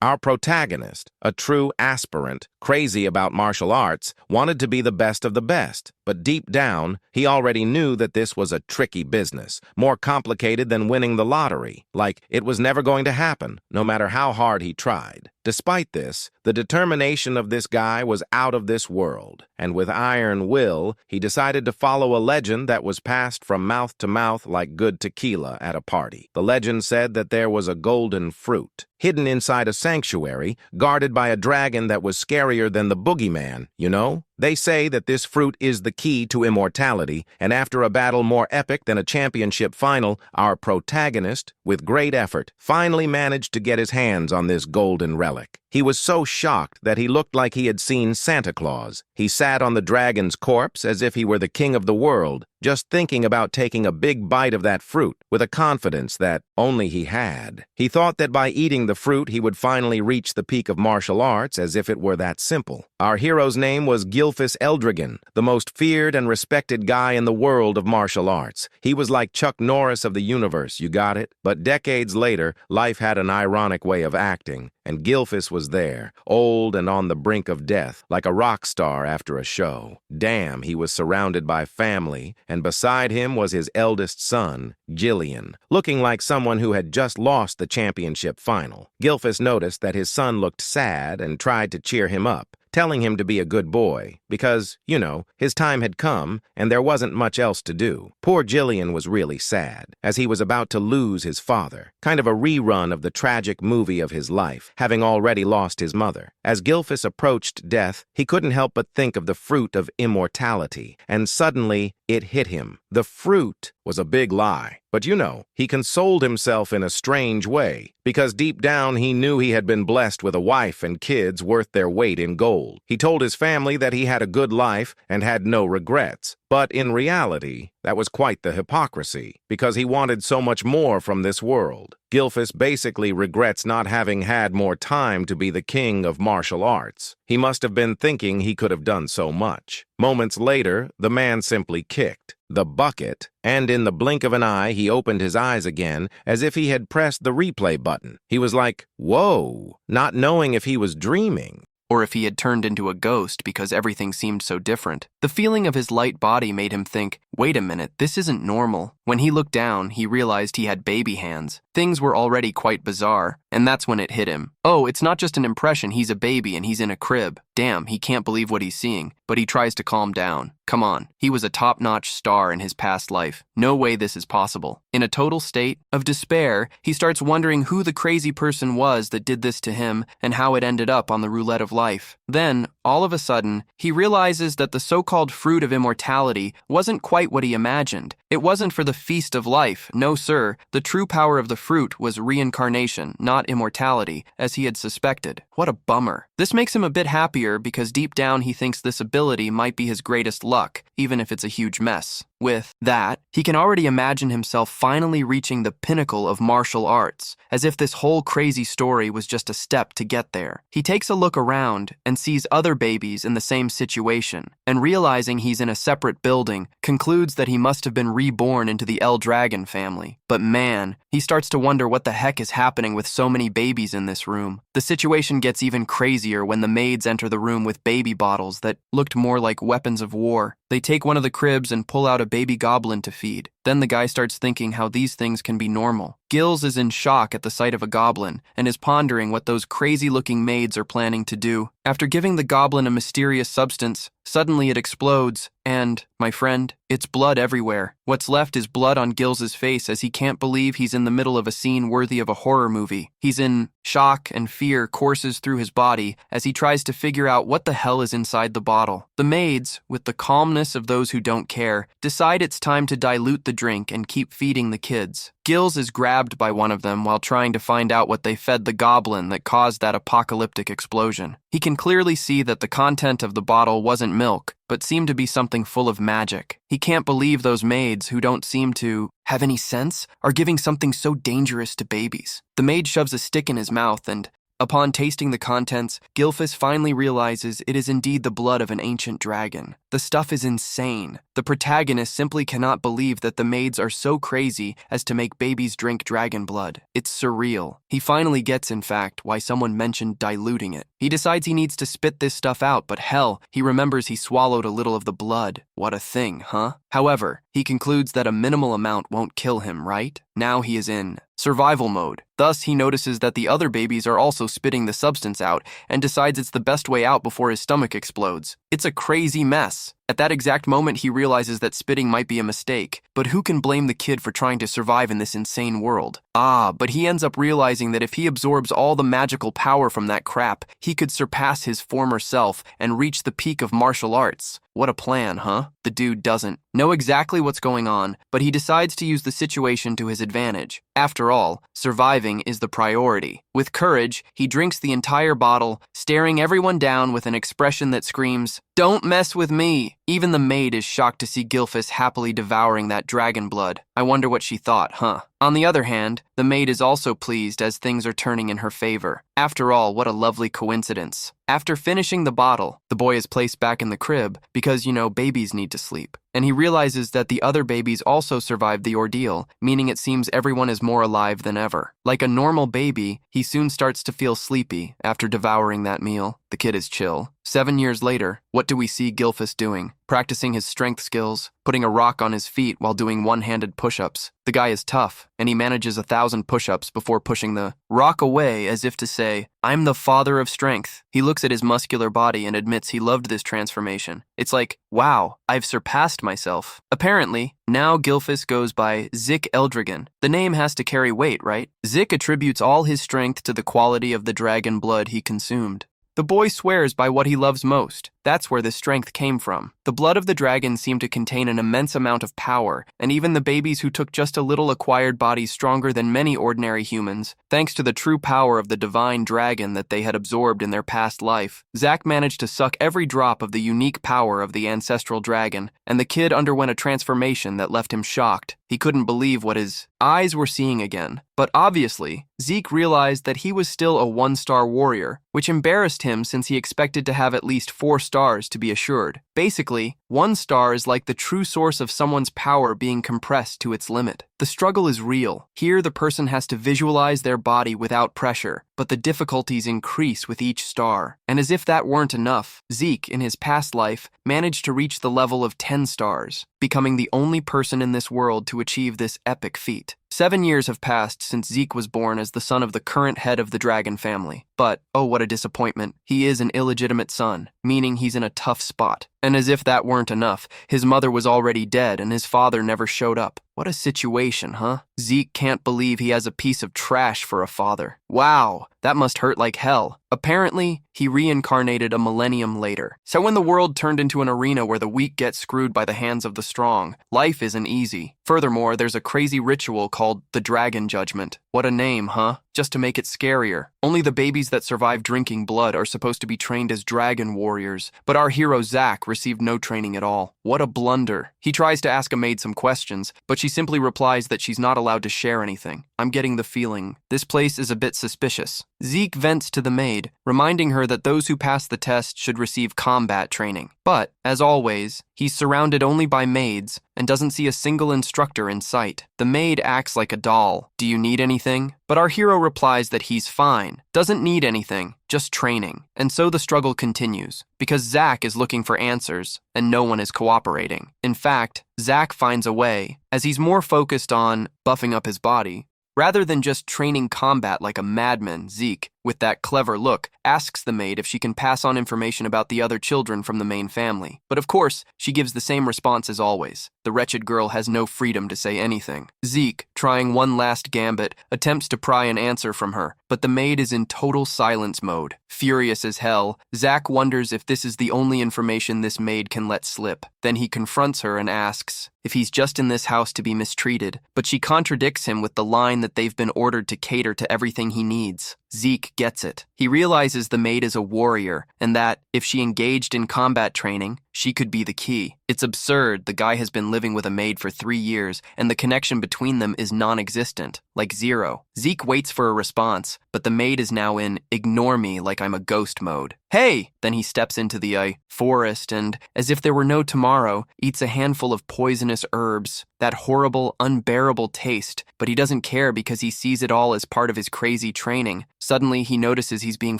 Our protagonist, a true aspirant, crazy about martial arts, wanted to be the best of the best, but deep down, he already knew that this was a tricky business, more complicated than winning the lottery, like it was never going to happen, no matter how hard he tried. Despite this, the determination of this guy was out of this world, and with iron will, he decided to follow a legend that was passed from mouth to mouth like good tequila at a party. The legend said that there was a golden fruit, hidden inside a sanctuary, guarded by a dragon that was scarier than the boogeyman, you know? They say that this fruit is the key to immortality, and after a battle more epic than a championship final, our protagonist, with great effort, finally managed to get his hands on this golden relic. He was so shocked that he looked like he had seen Santa Claus. He sat on the dragon's corpse as if he were the king of the world, just thinking about taking a big bite of that fruit with a confidence that only he had. He thought that by eating the fruit he would finally reach the peak of martial arts, as if it were that simple. Our hero's name was Gilfus Eldrigan, the most feared and respected guy in the world of martial arts. He was like Chuck Norris of the universe, you got it? But decades later, life had an ironic way of acting, and Gilfus was there, old and on the brink of death, like a rock star after a show. Damn, he was surrounded by family, and beside him was his eldest son, Gillian, looking like someone who had just lost the championship final. Gilfus noticed that his son looked sad and tried to cheer him up, telling him to be a good boy, because, you know, his time had come and there wasn't much else to do. Poor Gillian was really sad, as he was about to lose his father, kind of a rerun of the tragic movie of his life, having already lost his mother. As Gilfus approached death, he couldn't help but think of the fruit of immortality, and suddenly it hit him. The fruit was a big lie. But you know, he consoled himself in a strange way, because deep down he knew he had been blessed with a wife and kids worth their weight in gold. He told his family that he had a good life and had no regrets. But in reality, that was quite the hypocrisy, because he wanted so much more from this world. Gilfus basically regrets not having had more time to be the king of martial arts. He must have been thinking he could have done so much. Moments later, the man simply kicked the bucket, and in the blink of an eye, he opened his eyes again, as if he had pressed the replay button. He was like, whoa, not knowing if he was dreaming, or if he had turned into a ghost because everything seemed so different. The feeling of his light body made him think, wait a minute, this isn't normal. When he looked down, he realized he had baby hands. Things were already quite bizarre, and that's when it hit him. Oh, it's not just an impression, he's a baby and he's in a crib. Damn, he can't believe what he's seeing, but he tries to calm down. Come on, he was a top-notch star in his past life. No way this is possible. In a total state of despair, he starts wondering who the crazy person was that did this to him and how it ended up on the roulette of life. Then, all of a sudden, he realizes that the so-called fruit of immortality wasn't quite what he imagined. It wasn't for the feast of life. No, sir. The true power of the fruit was reincarnation, not immortality, as he had suspected. What a bummer. This makes him a bit happier because deep down he thinks this ability might be his greatest luck, even if it's a huge mess. With that, he can already imagine himself finally reaching the pinnacle of martial arts, as if this whole crazy story was just a step to get there. He takes a look around and sees other babies in the same situation, and realizing he's in a separate building, concludes that he must have been reborn into the Dragon family. But man, he starts to wonder what the heck is happening with so many babies in this room. The situation gets even crazier when the maids enter the room with baby bottles that looked more like weapons of war. They take one of the cribs and pull out a baby goblin to feed. Then the guy starts thinking how these things can be normal. Gills is in shock at the sight of a goblin and is pondering what those crazy-looking maids are planning to do. After giving the goblin a mysterious substance, suddenly it explodes, and, my friend, it's blood everywhere. What's left is blood on Gills's face as he can't believe he's in the middle of a scene worthy of a horror movie. He's in shock, and fear courses through his body as he tries to figure out what the hell is inside the bottle. The maids, with the calmness of those who don't care, decide it's time to dilute the drink and keep feeding the kids. Gills is grabbed by one of them while trying to find out what they fed the goblin that caused that apocalyptic explosion. He can clearly see that the content of the bottle wasn't milk, but seemed to be something full of magic. He can't believe those maids, who don't seem to have any sense, are giving something so dangerous to babies. The maid shoves a stick in his mouth and Upon tasting the contents, Gilfus finally realizes it is indeed the blood of an ancient dragon. The stuff is insane. The protagonist simply cannot believe that the maids are so crazy as to make babies drink dragon blood. It's surreal. He finally gets, in fact, why someone mentioned diluting it. He decides he needs to spit this stuff out, but hell, he remembers he swallowed a little of the blood. What a thing, huh? However, he concludes that a minimal amount won't kill him, right? Now he is in survival mode. Thus, he notices that the other babies are also spitting the substance out and decides it's the best way out before his stomach explodes. It's a crazy mess. At that exact moment, he realizes that spitting might be a mistake, but who can blame the kid for trying to survive in this insane world? But he ends up realizing that if he absorbs all the magical power from that crap, he could surpass his former self and reach the peak of martial arts. What a plan, huh? The dude doesn't know exactly what's going on, but he decides to use the situation to his advantage. After all, surviving is the priority. With courage, he drinks the entire bottle, staring everyone down with an expression that screams, "Don't mess with me!" Even the maid is shocked to see Gilfus happily devouring that dragon blood. I wonder what she thought, huh? On the other hand, the maid is also pleased as things are turning in her favor. After all, what a lovely coincidence. After finishing the bottle, the boy is placed back in the crib because, babies need to sleep. And he realizes that the other babies also survived the ordeal, meaning it seems everyone is more alive than ever. Like a normal baby, he soon starts to feel sleepy after devouring that meal. The kid is chill. 7 years later, what do we see Gilfus doing? Practicing his strength skills, putting a rock on his feet while doing one-handed push-ups. The guy is tough, and he manages 1,000 push-ups before pushing the rock away as if to say, "I'm the father of strength." He looks at his muscular body and admits he loved this transformation. It's like, wow, I've surpassed myself. Apparently, now Gilfus goes by Zik Eldrigan. The name has to carry weight, right? Zik attributes all his strength to the quality of the dragon blood he consumed. The boy swears by what he loves most. That's where the strength came from. The blood of the dragon seemed to contain an immense amount of power, and even the babies who took just a little acquired bodies stronger than many ordinary humans, thanks to the true power of the divine dragon that they had absorbed in their past life. Zack managed to suck every drop of the unique power of the ancestral dragon, and the kid underwent a transformation that left him shocked. He couldn't believe what his eyes were seeing again. But obviously, Zeke realized that he was still a one-star warrior, which embarrassed him since he expected to have at least 4 stars to be assured. Basically, 1 star is like the true source of someone's power being compressed to its limit. The struggle is real. Here, the person has to visualize their body without pressure, but the difficulties increase with each star. And as if that weren't enough, Zeke, in his past life, managed to reach the level of 10 stars, becoming the only person in this world to achieve this epic feat. 7 years have passed since Zeke was born as the son of the current head of the dragon family. But, oh what a disappointment, he is an illegitimate son, meaning he's in a tough spot. And as if that weren't enough, his mother was already dead and his father never showed up. What a situation, huh? Zeke can't believe he has a piece of trash for a father. Wow, that must hurt like hell. Apparently, he reincarnated a millennium later. So when the world turned into an arena where the weak get screwed by the hands of the strong, life isn't easy. Furthermore, there's a crazy ritual called the Dragon Judgment. What a name, huh? Just to make it scarier. Only the babies that survive drinking blood are supposed to be trained as dragon warriors, but our hero Zack received no training at all. What a blunder. He tries to ask a maid some questions, but she simply replies that she's not allowed to share anything. I'm getting the feeling this place is a bit suspicious. Zeke vents to the maid, reminding her that those who pass the test should receive combat training. But, as always, he's surrounded only by maids and doesn't see a single instructor in sight. The maid acts like a doll. Do you need anything? But our hero replies that he's fine, doesn't need anything, just training. And so the struggle continues, because Zack is looking for answers, and no one is cooperating. In fact, Zack finds a way, as he's more focused on buffing up his body. Rather than just training combat like a madman, Zeke, with that clever look, asks the maid if she can pass on information about the other children from the main family. But of course, she gives the same response as always. The wretched girl has no freedom to say anything. Zeke, trying one last gambit, attempts to pry an answer from her, but the maid is in total silence mode. Furious as hell, Zack wonders if this is the only information this maid can let slip. Then he confronts her and asks if he's just in this house to be mistreated, but she contradicts him with the line that they've been ordered to cater to everything he needs. Zeke gets it. He realizes the maid is a warrior, and that, if she engaged in combat training, she could be the key. It's absurd. The guy has been living with a maid for 3 years, and the connection between them is non-existent, like zero. Zeke waits for a response, but the maid is now in ignore me like I'm a ghost mode. Hey! Then he steps into the forest and, as if there were no tomorrow, eats a handful of poisonous herbs. That horrible, unbearable taste, but he doesn't care because he sees it all as part of his crazy training. Suddenly, he notices he's being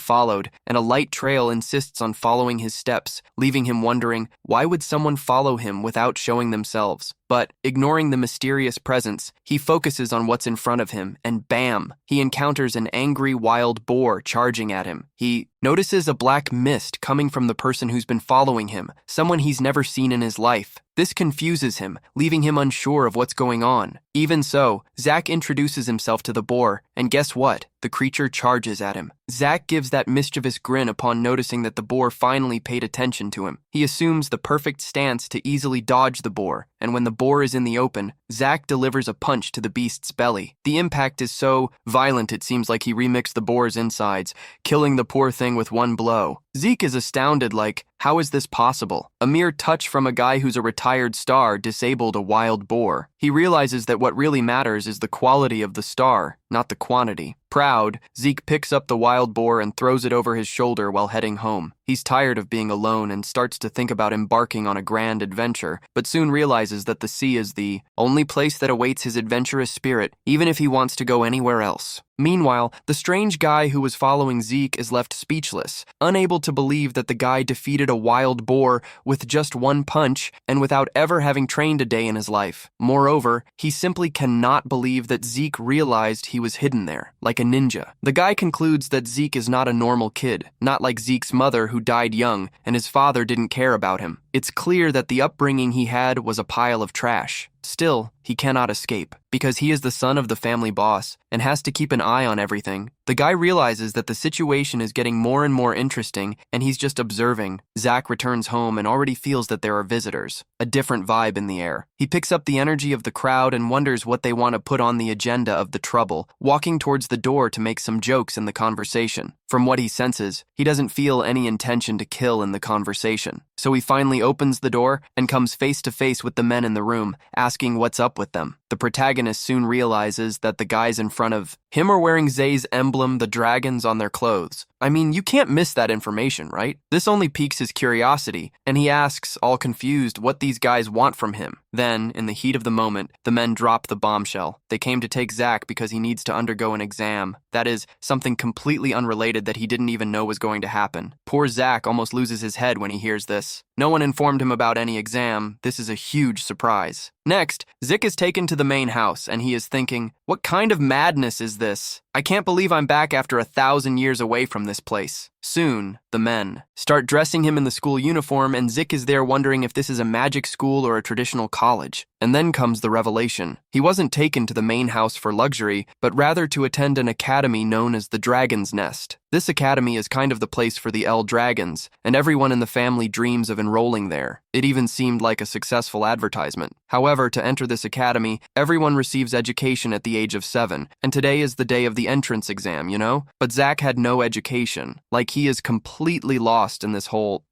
followed, and a light trail insists on following his steps, leaving him wondering, why would someone follow him without showing themselves? But, ignoring the mysterious presence, he focuses on what's in front of him, and bam! He encounters an angry wild boar charging at him. He notices a black mist coming from the person who's been following him, someone he's never seen in his life. This confuses him, leaving him unsure of what's going on. Even so, Zack introduces himself to the boar, and guess what? The creature charges at him. Zack gives that mischievous grin upon noticing that the boar finally paid attention to him. He assumes the perfect stance to easily dodge the boar, and when the boar is in the open, Zack delivers a punch to the beast's belly. The impact is so violent it seems like he remixed the boar's insides, killing the poor thing with one blow. Zeke is astounded like, how is this possible? A mere touch from a guy who's a retired star disabled a wild boar. He realizes that what really matters is the quality of the star, not the quantity. Proud, Zeke picks up the wild boar and throws it over his shoulder while heading home. He's tired of being alone and starts to think about embarking on a grand adventure, but soon realizes that the sea is the only place that awaits his adventurous spirit, even if he wants to go anywhere else. Meanwhile, the strange guy who was following Zeke is left speechless, unable to believe that the guy defeated a wild boar with just one punch and without ever having trained a day in his life. Moreover, he simply cannot believe that Zeke realized he was hidden there, like a ninja. The guy concludes that Zeke is not a normal kid, not like Zeke's mother who died young and his father didn't care about him. It's clear that the upbringing he had was a pile of trash. Still, he cannot escape, because he is the son of the family boss and has to keep an eye on everything. The guy realizes that the situation is getting more and more interesting, and he's just observing. Zack returns home and already feels that there are visitors, a different vibe in the air. He picks up the energy of the crowd and wonders what they want to put on the agenda of the trouble, walking towards the door to make some jokes in the conversation. From what he senses, he doesn't feel any intention to kill in the conversation. So he finally opens the door and comes face to face with the men in the room, asking what's up with them. The protagonist soon realizes that the guys in front of him are wearing Zay's emblem, the dragons, on their clothes. I mean, you can't miss that information, right? This only piques his curiosity, and he asks, all confused, what these guys want from him. Then, in the heat of the moment, the men drop the bombshell. They came to take Zack because he needs to undergo an exam. That is, something completely unrelated that he didn't even know was going to happen. Poor Zack almost loses his head when he hears this. No one informed him about any exam. This is a huge surprise. Next, Zik is taken to the main house, and he is thinking, what kind of madness is this? I can't believe I'm back after 1,000 years away from this place. Soon, the men start dressing him in the school uniform, and Zik is there wondering if this is a magic school or a traditional college. And then comes the revelation. He wasn't taken to the main house for luxury, but rather to attend an academy known as the Dragon's Nest. This academy is kind of the place for the El Dragons, and everyone in the family dreams of enrolling there. It even seemed like a successful advertisement. However, to enter this academy, everyone receives education at the age of 7, and today is the day of the entrance exam, you know? But Zack had no education. Like, he is completely lost in this whole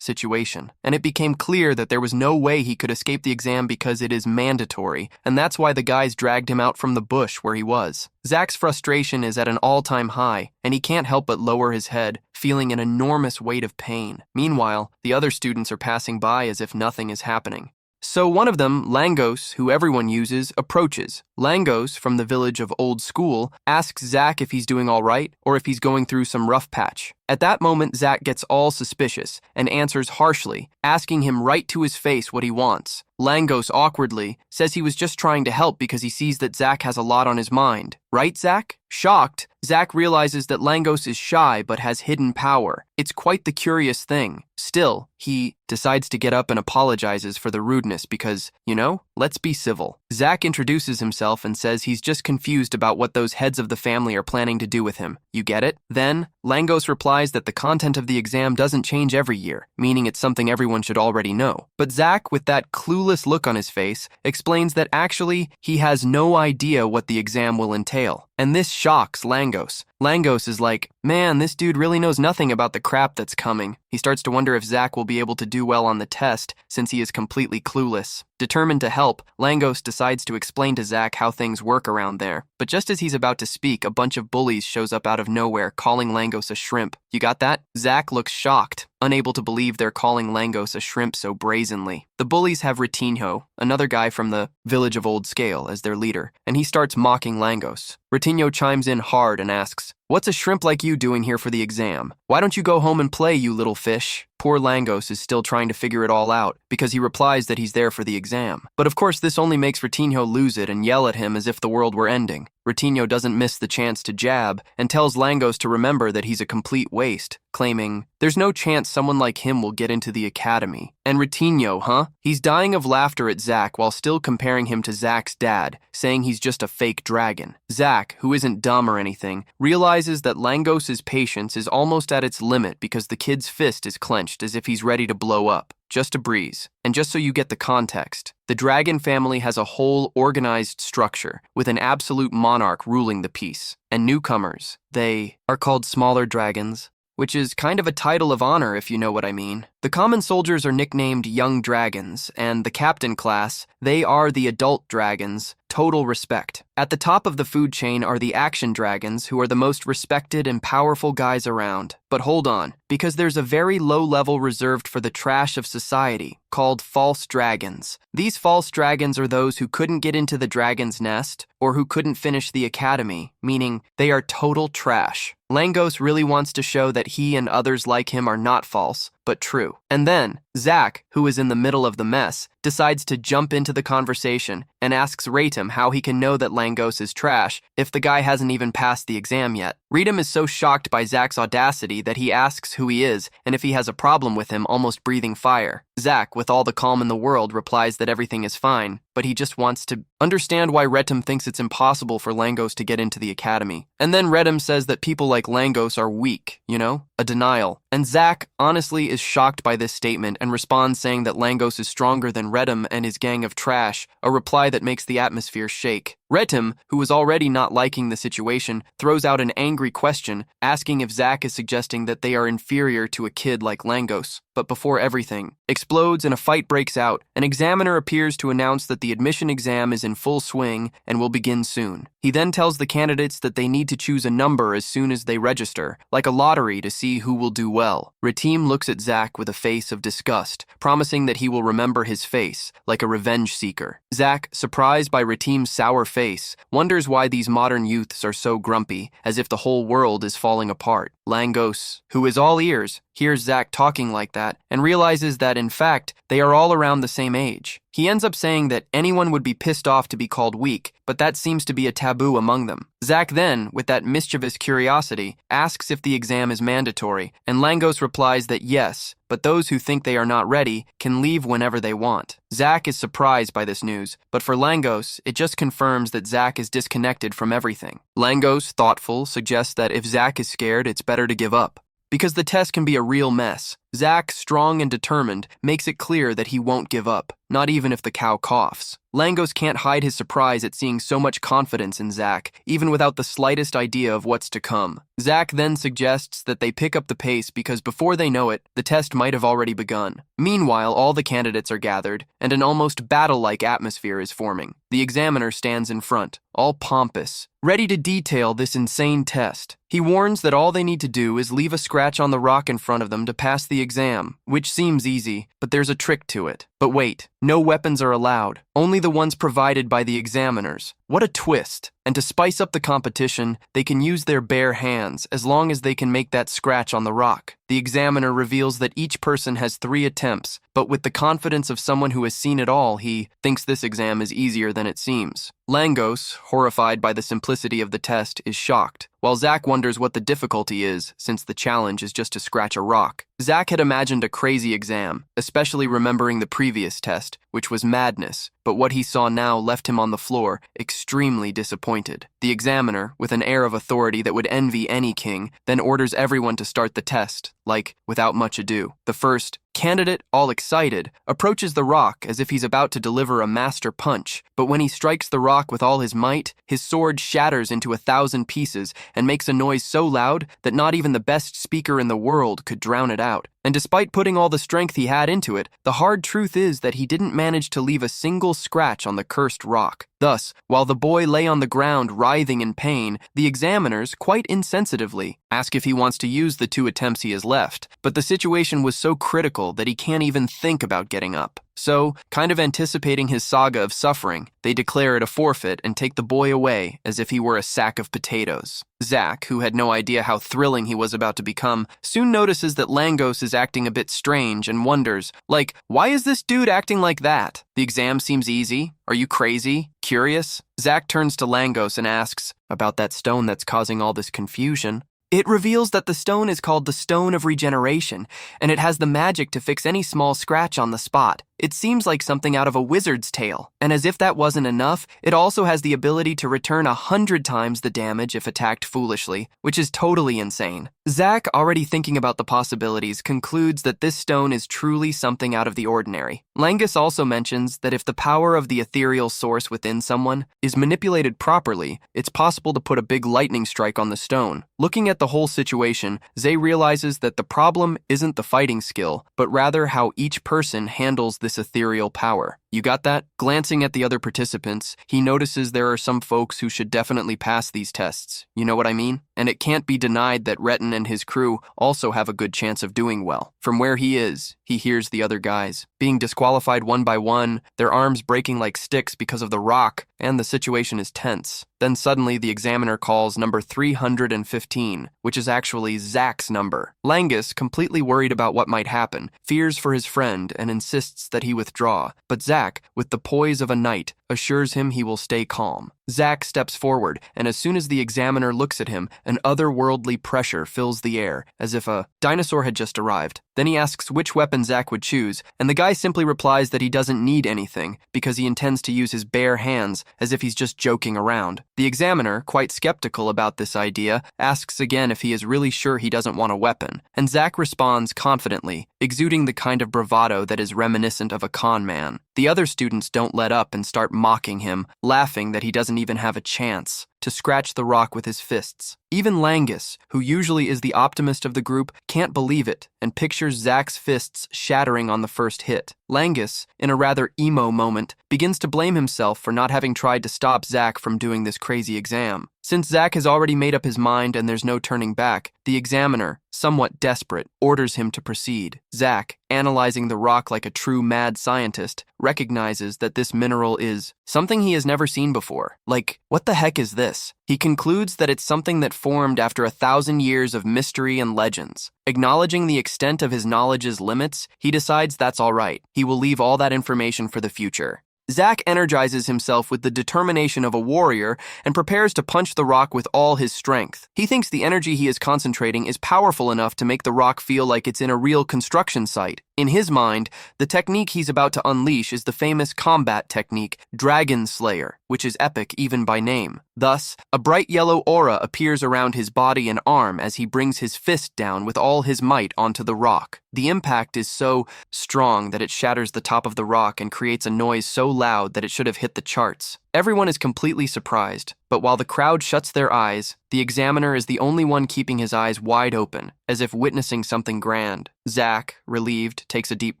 situation. And it became clear that there was no way he could escape the exam because it is mandatory, and that's why the guys dragged him out from the bush where he was. Zack's frustration is at an all-time high, and he can't help but lower his head, feeling an enormous weight of pain. Meanwhile, the other students are passing by as if nothing is happening. So one of them, Langos, who everyone uses, approaches. Langos, from the village of Old School, asks Zack if he's doing all right or if he's going through some rough patch. At that moment, Zack gets all suspicious and answers harshly, asking him right to his face what he wants. Langos awkwardly says he was just trying to help because he sees that Zack has a lot on his mind. Right, Zack? Shocked, Zack realizes that Langos is shy but has hidden power. It's quite the curious thing. Still, he decides to get up and apologizes for the rudeness because, you know, let's be civil. Zack introduces himself and says he's just confused about what those heads of the family are planning to do with him. You get it? Then, Langos replies that the content of the exam doesn't change every year, meaning it's something everyone should already know. But Zack, with that clueless look on his face, explains that actually he has no idea what the exam will entail. And this shocks Langos. Langos is like, man, this dude really knows nothing about the crap that's coming. He starts to wonder if Zack will be able to do well on the test since he is completely clueless. Determined to help, Langos decides to explain to Zack how things work around there. But just as he's about to speak, a bunch of bullies shows up out of nowhere, calling Langos a shrimp. You got that? Zack looks shocked, unable to believe they're calling Langos a shrimp so brazenly. The bullies have Ratinho, another guy from the village of Old Scale, as their leader, and he starts mocking Langos. Ratinho chimes in hard and asks, "What's a shrimp like you doing here for the exam? Why don't you go home and play, you little fish?" Poor Langos is still trying to figure it all out, because he replies that he's there for the exam. But of course this only makes Ratinho lose it and yell at him as if the world were ending. Ratinho doesn't miss the chance to jab, and tells Langos to remember that he's a complete waste, claiming, "There's no chance someone like him will get into the academy." And Ratinho, huh? He's dying of laughter at Zack while still comparing him to Zack's dad, saying he's just a fake dragon. Zack, who isn't dumb or anything, realizes that Langos' patience is almost at its limit because the kid's fist is clenched as if he's ready to blow up. Just a breeze. And just so you get the context, the dragon family has a whole organized structure with an absolute monarch ruling the peace. And newcomers, they are called smaller dragons, which is kind of a title of honor if you know what I mean. The common soldiers are nicknamed young dragons, and the captain class, they are the adult dragons, total respect. At the top of the food chain are the action dragons, who are the most respected and powerful guys around. But hold on, because there's a very low level reserved for the trash of society, called false dragons. These false dragons are those who couldn't get into the dragon's nest, or who couldn't finish the academy, meaning they are total trash. Langos really wants to show that he and others like him are not false, but true. And then, Zack, who is in the middle of the mess, decides to jump into the conversation and asks Ratim how he can know that Langos is trash if the guy hasn't even passed the exam yet. Ratim is so shocked by Zack's audacity that he asks who he is and if he has a problem with him, almost breathing fire. Zack, with all the calm in the world, replies that everything is fine, but he just wants to understand why Ratim thinks it's impossible for Langos to get into the academy. And then Ratim says that people like Langos are weak, you know? A denial. And Zack, honestly, is shocked by this statement and responds saying that Langos is stronger than Ratim and his gang of trash, a reply that makes the atmosphere shake. Ratim, who was already not liking the situation, throws out an angry question, asking if Zack is suggesting that they are inferior to a kid like Langos. But before everything explodes and a fight breaks out, an examiner appears to announce that the admission exam is in full swing and will begin soon. He then tells the candidates that they need to choose a number as soon as they register, like a lottery to see who will do well. Ratim looks at Zack with a face of disgust, promising that he will remember his face, like a revenge seeker. Zack, surprised by Ratim's sour face, wonders why these modern youths are so grumpy, as if the whole world is falling apart. Langos, who is all ears, hears Zack talking like that and realizes that, in fact, they are all around the same age. He ends up saying that anyone would be pissed off to be called weak, but that seems to be a taboo among them. Zack then, with that mischievous curiosity, asks if the exam is mandatory, and Langos replies that yes, but those who think they are not ready can leave whenever they want. Zack is surprised by this news, but for Langos, it just confirms that Zack is disconnected from everything. Langos, thoughtful, suggests that if Zack is scared, it's better to give up, because the test can be a real mess. Zack, strong and determined, makes it clear that he won't give up, not even if the cow coughs. Langos can't hide his surprise at seeing so much confidence in Zack, even without the slightest idea of what's to come. Zack then suggests that they pick up the pace because before they know it, the test might have already begun. Meanwhile, all the candidates are gathered, and an almost battle-like atmosphere is forming. The examiner stands in front, all pompous, ready to detail this insane test. He warns that all they need to do is leave a scratch on the rock in front of them to pass the exam, which seems easy, but there's a trick to it. But wait, no weapons are allowed, only the ones provided by the examiners. What a twist! And to spice up the competition, they can use their bare hands as long as they can make that scratch on the rock. The examiner reveals that each person has 3 attempts, but with the confidence of someone who has seen it all, he thinks this exam is easier than it seems. Langos, horrified by the simplicity of the test, is shocked, while Zack wonders what the difficulty is, since the challenge is just to scratch a rock. Zack had imagined a crazy exam, especially remembering the previous test, which was madness, but what he saw now left him on the floor, extremely disappointed. The examiner, with an air of authority that would envy any king, then orders everyone to start the test, like, without much ado. The first candidate, all excited, approaches the rock as if he's about to deliver a master punch, but when he strikes the rock with all his might, his sword shatters into 1,000 pieces and makes a noise so loud that not even the best speaker in the world could drown it out. And despite putting all the strength he had into it, the hard truth is that he didn't manage to leave a single scratch on the cursed rock. Thus, while the boy lay on the ground writhing in pain, the examiners, quite insensitively, ask if he wants to use the 2 attempts he has left, but the situation was so critical that he can't even think about getting up. So, kind of anticipating his saga of suffering, they declare it a forfeit and take the boy away as if he were a sack of potatoes. Zack, who had no idea how thrilling he was about to become, soon notices that Langos is acting a bit strange and wonders, like, why is this dude acting like that? The exam seems easy. Are you crazy? Curious? Zack turns to Langos and asks, about that stone that's causing all this confusion. It reveals that the stone is called the Stone of Regeneration, and it has the magic to fix any small scratch on the spot. It seems like something out of a wizard's tale, and as if that wasn't enough, it also has the ability to return 100 times the damage if attacked foolishly, which is totally insane. Zack, already thinking about the possibilities, concludes that this stone is truly something out of the ordinary. Langus also mentions that if the power of the ethereal source within someone is manipulated properly, it's possible to put a big lightning strike on the stone. Looking at the whole situation, Zay realizes that the problem isn't the fighting skill, but rather how each person handles this ethereal power. You got that? Glancing at the other participants, he notices there are some folks who should definitely pass these tests. You know what I mean? And it can't be denied that Retin and his crew also have a good chance of doing well. From where he is, he hears the other guys being disqualified one by one, their arms breaking like sticks because of the rock, and the situation is tense. Then suddenly the examiner calls number 315, which is actually Zack's number. Langus, completely worried about what might happen, fears for his friend and insists that he withdraw, but Zack, with the poise of a knight, assures him he will stay calm. Zack steps forward, and as soon as the examiner looks at him, an otherworldly pressure fills the air, as if a dinosaur had just arrived. Then he asks which weapon Zack would choose, and the guy simply replies that he doesn't need anything, because he intends to use his bare hands, as if he's just joking around. The examiner, quite skeptical about this idea, asks again if he is really sure he doesn't want a weapon, and Zack responds confidently, exuding the kind of bravado that is reminiscent of a con man. The other students don't let up and start mocking him, laughing that he doesn't even have a chance to scratch the rock with his fists. Even Langus, who usually is the optimist of the group, can't believe it and pictures Zack's fists shattering on the first hit. Langus, in a rather emo moment, begins to blame himself for not having tried to stop Zack from doing this crazy exam. Since Zack has already made up his mind and there's no turning back, the examiner, somewhat desperate, orders him to proceed. Zack, analyzing the rock like a true mad scientist, recognizes that this mineral is something he has never seen before. Like, what the heck is this? He concludes that it's something that formed after 1,000 years of mystery and legends. Acknowledging the extent of his knowledge's limits, he decides that's all right. He will leave all that information for the future. Zack energizes himself with the determination of a warrior and prepares to punch the rock with all his strength. He thinks the energy he is concentrating is powerful enough to make the rock feel like it's in a real construction site. In his mind, the technique he's about to unleash is the famous combat technique, Dragon Slayer, which is epic even by name. Thus, a bright yellow aura appears around his body and arm as he brings his fist down with all his might onto the rock. The impact is so strong that it shatters the top of the rock and creates a noise so loud that it should have hit the charts. Everyone is completely surprised, but while the crowd shuts their eyes, the examiner is the only one keeping his eyes wide open, as if witnessing something grand. Zack, relieved, takes a deep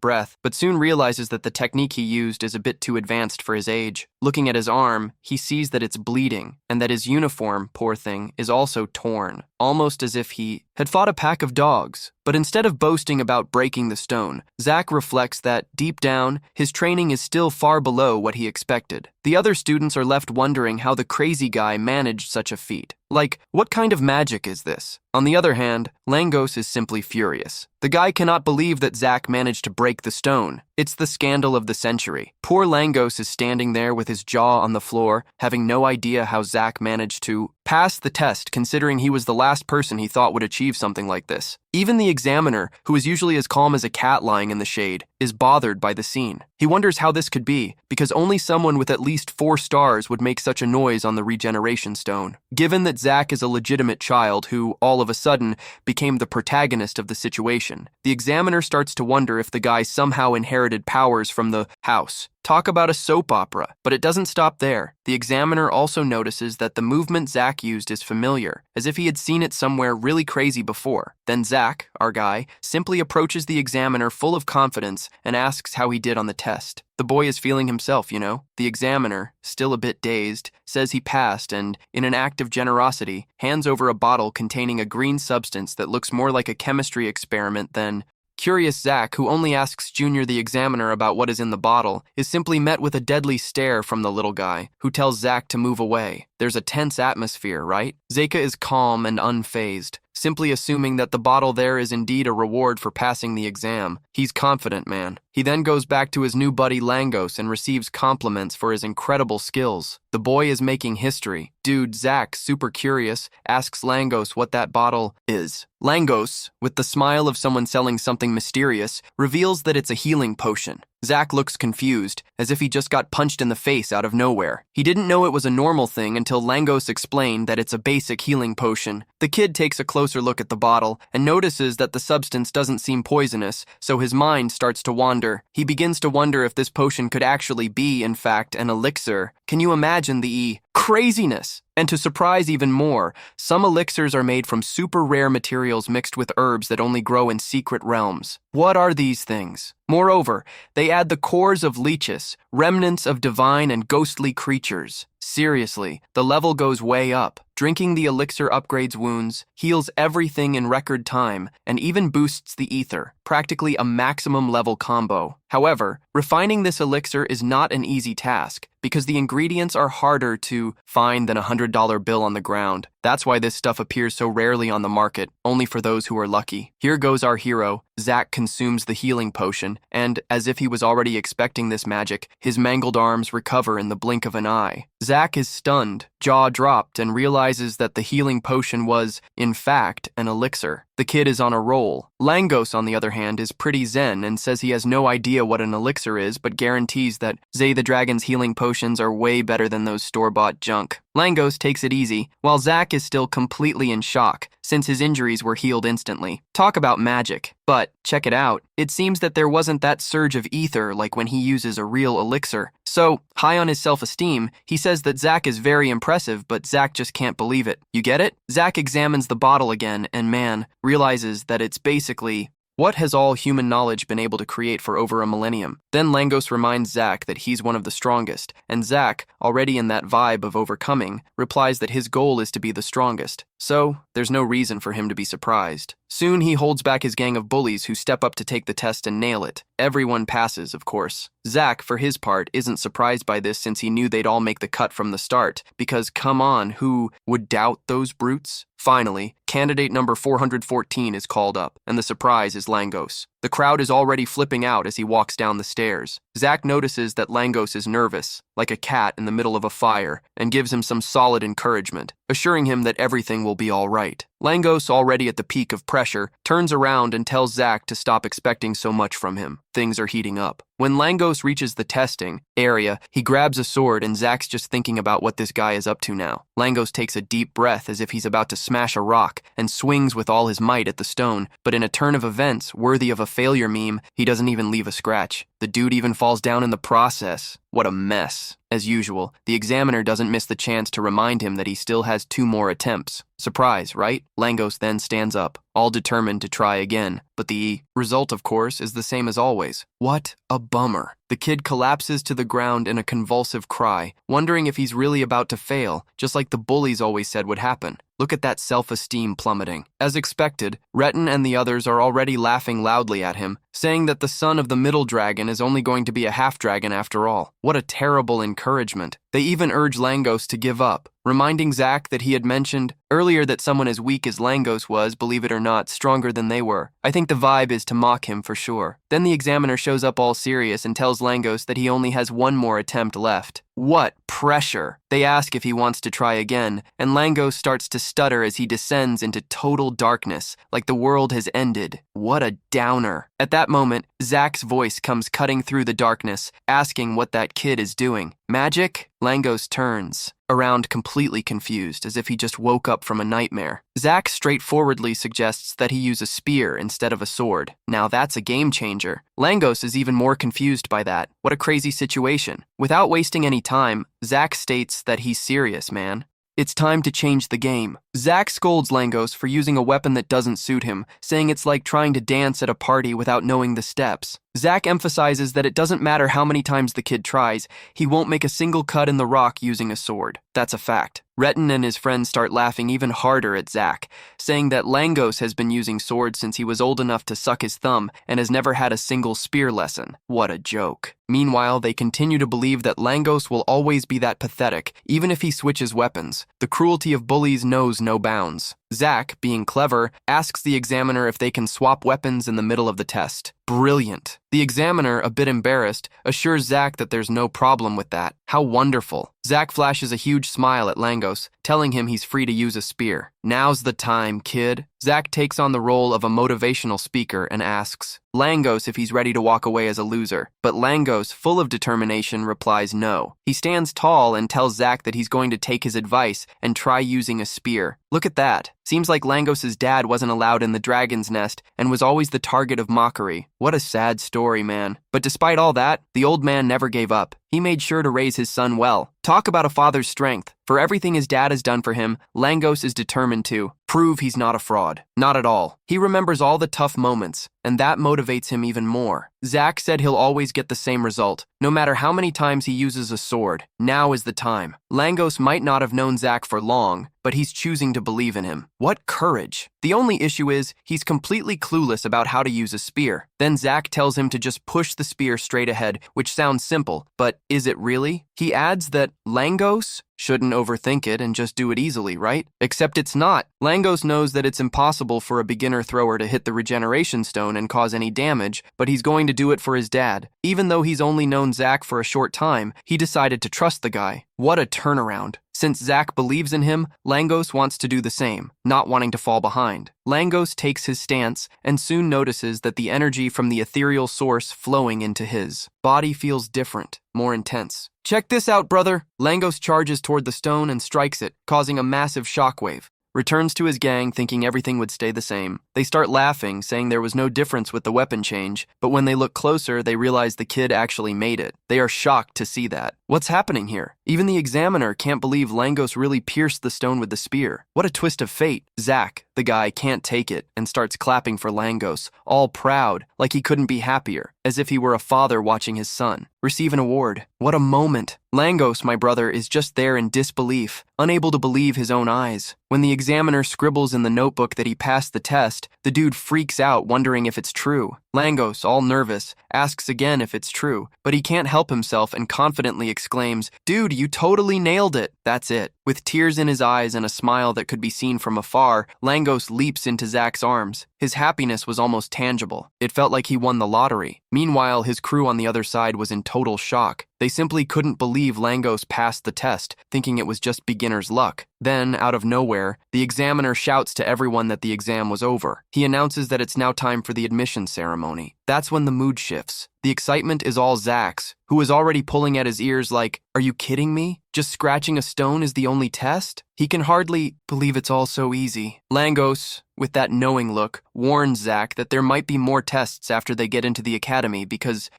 breath, but soon realizes that the technique he used is a bit too advanced for his age. Looking at his arm, he sees that it's bleeding, and that his uniform, poor thing, is also torn, almost as if he had fought a pack of dogs. But instead of boasting about breaking the stone, Zack reflects that, deep down, his training is still far below what he expected. The other students are left wondering how the crazy guy managed such a feat. Like, what kind of magic is this? On the other hand, Langos is simply furious. The guy cannot believe that Zack managed to break the stone. It's the scandal of the century. Poor Langos is standing there with his jaw on the floor, having no idea how Zack managed to pass the test, considering he was the last person he thought would achieve something like this. Even the examiner, who is usually as calm as a cat lying in the shade, is bothered by the scene. He wonders how this could be, because only someone with at least 4 stars would make such a noise on the regeneration stone. Given that Zack is a legitimate child who, all of a sudden, became the protagonist of the situation, the examiner starts to wonder if the guy somehow inherited powers from the house. Talk about a soap opera, but it doesn't stop there. The examiner also notices that the movement Zack used is familiar, as if he had seen it somewhere really crazy before. Then Zack, our guy, simply approaches the examiner full of confidence and asks how he did on the test. The boy is feeling himself, you know. The examiner, still a bit dazed, says he passed and, in an act of generosity, hands over a bottle containing a green substance that looks more like a chemistry experiment than... Curious Zack, who only asks Junior the examiner about what is in the bottle, is simply met with a deadly stare from the little guy, who tells Zack to move away. There's a tense atmosphere, right? Zeka is calm and unfazed, simply assuming that the bottle there is indeed a reward for passing the exam. He's confident, man. He then goes back to his new buddy Langos and receives compliments for his incredible skills. The boy is making history. Dude, Zack, super curious, asks Langos what that bottle is. Langos, with the smile of someone selling something mysterious, reveals that it's a healing potion. Zack looks confused, as if he just got punched in the face out of nowhere. He didn't know it was a normal thing until Langos explained that it's a basic healing potion. The kid takes a closer look at the bottle and notices that the substance doesn't seem poisonous, so his mind starts to wander. He begins to wonder if this potion could actually be, in fact, an elixir. Can you imagine the craziness? And to surprise even more, some elixirs are made from super rare materials mixed with herbs that only grow in secret realms. What are these things? Moreover, they add the cores of leeches, remnants of divine and ghostly creatures. Seriously, the level goes way up. Drinking the elixir upgrades wounds, heals everything in record time, and even boosts the ether, practically a maximum level combo. However, refining this elixir is not an easy task, because the ingredients are harder to find than a $100 bill on the ground. That's why this stuff appears so rarely on the market, only for those who are lucky. Here goes our hero. Zack consumes the healing potion, and, as if he was already expecting this magic, his mangled arms recover in the blink of an eye. Zack is stunned, jaw dropped, and realizes that the healing potion was, in fact, an elixir. The kid is on a roll. Langos, on the other hand, is pretty zen and says he has no idea what an elixir is, but guarantees that Zay the Dragon's healing potions are way better than those store-bought junk. Langos takes it easy, while Zack is still completely in shock, since his injuries were healed instantly. Talk about magic. But, check it out, it seems that there wasn't that surge of ether like when he uses a real elixir. So, high on his self-esteem, he says that Zack is very impressive, but Zack just can't believe it. You get it? Zack examines the bottle again, and man, realizes that it's basically... what has all human knowledge been able to create for over a millennium? Then Langos reminds Zack that he's one of the strongest, and Zack, already in that vibe of overcoming, replies that his goal is to be the strongest. So, there's no reason for him to be surprised. Soon he holds back his gang of bullies who step up to take the test and nail it. Everyone passes, of course. Zack, for his part, isn't surprised by this since he knew they'd all make the cut from the start, because come on, who would doubt those brutes? Finally, candidate number 414 is called up, and the surprise is Langos. The crowd is already flipping out as he walks down the stairs. Zack notices that Langos is nervous, like a cat in the middle of a fire, and gives him some solid encouragement, assuring him that everything will be all right. Langos, already at the peak of pressure, turns around and tells Zack to stop expecting so much from him. Things are heating up. When Langos reaches the testing area, he grabs a sword and Zack's just thinking about what this guy is up to now. Langos takes a deep breath as if he's about to smash a rock and swings with all his might at the stone, but in a turn of events worthy of a failure meme, he doesn't even leave a scratch. The dude even falls down in the process. What a mess. As usual, the examiner doesn't miss the chance to remind him that he still has 2 more attempts. Surprise, right? Langos then stands up, all determined to try again, but the result, of course, is the same as always. What a bummer. The kid collapses to the ground in a convulsive cry, wondering if he's really about to fail, just like the bullies always said would happen. Look at that self-esteem plummeting. As expected, Retin and the others are already laughing loudly at him, saying that the son of the middle dragon is only going to be a half-dragon after all. What a terrible encouragement. They even urge Langos to give up, reminding Zack that he had mentioned earlier that someone as weak as Langos was, believe it or not, stronger than they were. I think the vibe is to mock him for sure. Then the examiner shows up all serious and tells Langos that he only has 1 more attempt left. What pressure! They ask if he wants to try again, and Langos starts to stutter as he descends into total darkness, like the world has ended. What a downer. At that moment, Zach's voice comes cutting through the darkness, asking what that kid is doing. Magic? Langos turns around completely confused, as if he just woke up from a nightmare. Zach straightforwardly suggests that he use a spear instead of a sword. Now that's a game changer. Langos is even more confused by that. What a crazy situation. Without wasting any time, Zach states that he's serious, man. It's time to change the game. Zach scolds Langos for using a weapon that doesn't suit him, saying it's like trying to dance at a party without knowing the steps. Zach emphasizes that it doesn't matter how many times the kid tries, he won't make a single cut in the rock using a sword. That's a fact. Retin and his friends start laughing even harder at Zach, saying that Langos has been using swords since he was old enough to suck his thumb and has never had a single spear lesson. What a joke. Meanwhile, they continue to believe that Langos will always be that pathetic, even if he switches weapons. The cruelty of bullies knows no bounds. Zach, being clever, asks the examiner if they can swap weapons in the middle of the test. Brilliant. The examiner, a bit embarrassed, assures Zach that there's no problem with that. How wonderful. Zach flashes a huge smile at Langos, telling him he's free to use a spear. Now's the time, kid. Zach takes on the role of a motivational speaker and asks Langos if he's ready to walk away as a loser. But Langos, full of determination, replies no. He stands tall and tells Zach that he's going to take his advice and try using a spear. Look at that. Seems like Langos' dad wasn't allowed in the dragon's nest and was always the target of mockery. What a sad story, man. But despite all that, the old man never gave up. He made sure to raise his son well. Talk about a father's strength. For everything his dad has done for him, Langos is determined to prove he's not a fraud. Not at all. He remembers all the tough moments, and that motivates him even more. Zach said he'll always get the same result, no matter how many times he uses a sword. Now is the time. Langos might not have known Zach for long, but he's choosing to believe in him. What courage! The only issue is, he's completely clueless about how to use a spear. Then Zach tells him to just push the spear straight ahead, which sounds simple, but is it really? He adds that Langos shouldn't overthink it and just do it easily, right? Except it's not. Langos knows that it's impossible for a beginner thrower to hit the regeneration stone and cause any damage, but he's going to do it for his dad. Even though he's only known Zach for a short time, he decided to trust the guy. What a turnaround. Since Zach believes in him, Langos wants to do the same, not wanting to fall behind. Langos takes his stance and soon notices that the energy from the ethereal source flowing into his body feels different, more intense. Check this out, brother! Langos charges toward the stone and strikes it, causing a massive shockwave. Returns to his gang thinking everything would stay the same. They start laughing, saying there was no difference with the weapon change, but when they look closer, they realize the kid actually made it. They are shocked to see that. What's happening here? Even the examiner can't believe Langos really pierced the stone with the spear. What a twist of fate. Zach, the guy, can't take it and starts clapping for Langos, all proud, like he couldn't be happier, as if he were a father watching his son receive an award. What a moment. Langos, my brother, is just there in disbelief, unable to believe his own eyes. When the examiner scribbles in the notebook that he passed the test, the dude freaks out, wondering if it's true. Langos, all nervous, asks again if it's true, but he can't help himself and confidently exclaims, "Dude, you totally nailed it." That's it. With tears in his eyes and a smile that could be seen from afar, Langos leaps into Zach's arms. His happiness was almost tangible. It felt like he won the lottery. Meanwhile, his crew on the other side was in total shock. They simply couldn't believe Langos passed the test, thinking it was just beginner's luck. Then, out of nowhere, the examiner shouts to everyone that the exam was over. He announces that it's now time for the admission ceremony. That's when the mood shifts. The excitement is all Zach's, who is already pulling at his ears like, "Are you kidding me? Just scratching a stone is the only test?" He can hardly believe it's all so easy. Langos, with that knowing look, warns Zach that there might be more tests after they get into the academy because,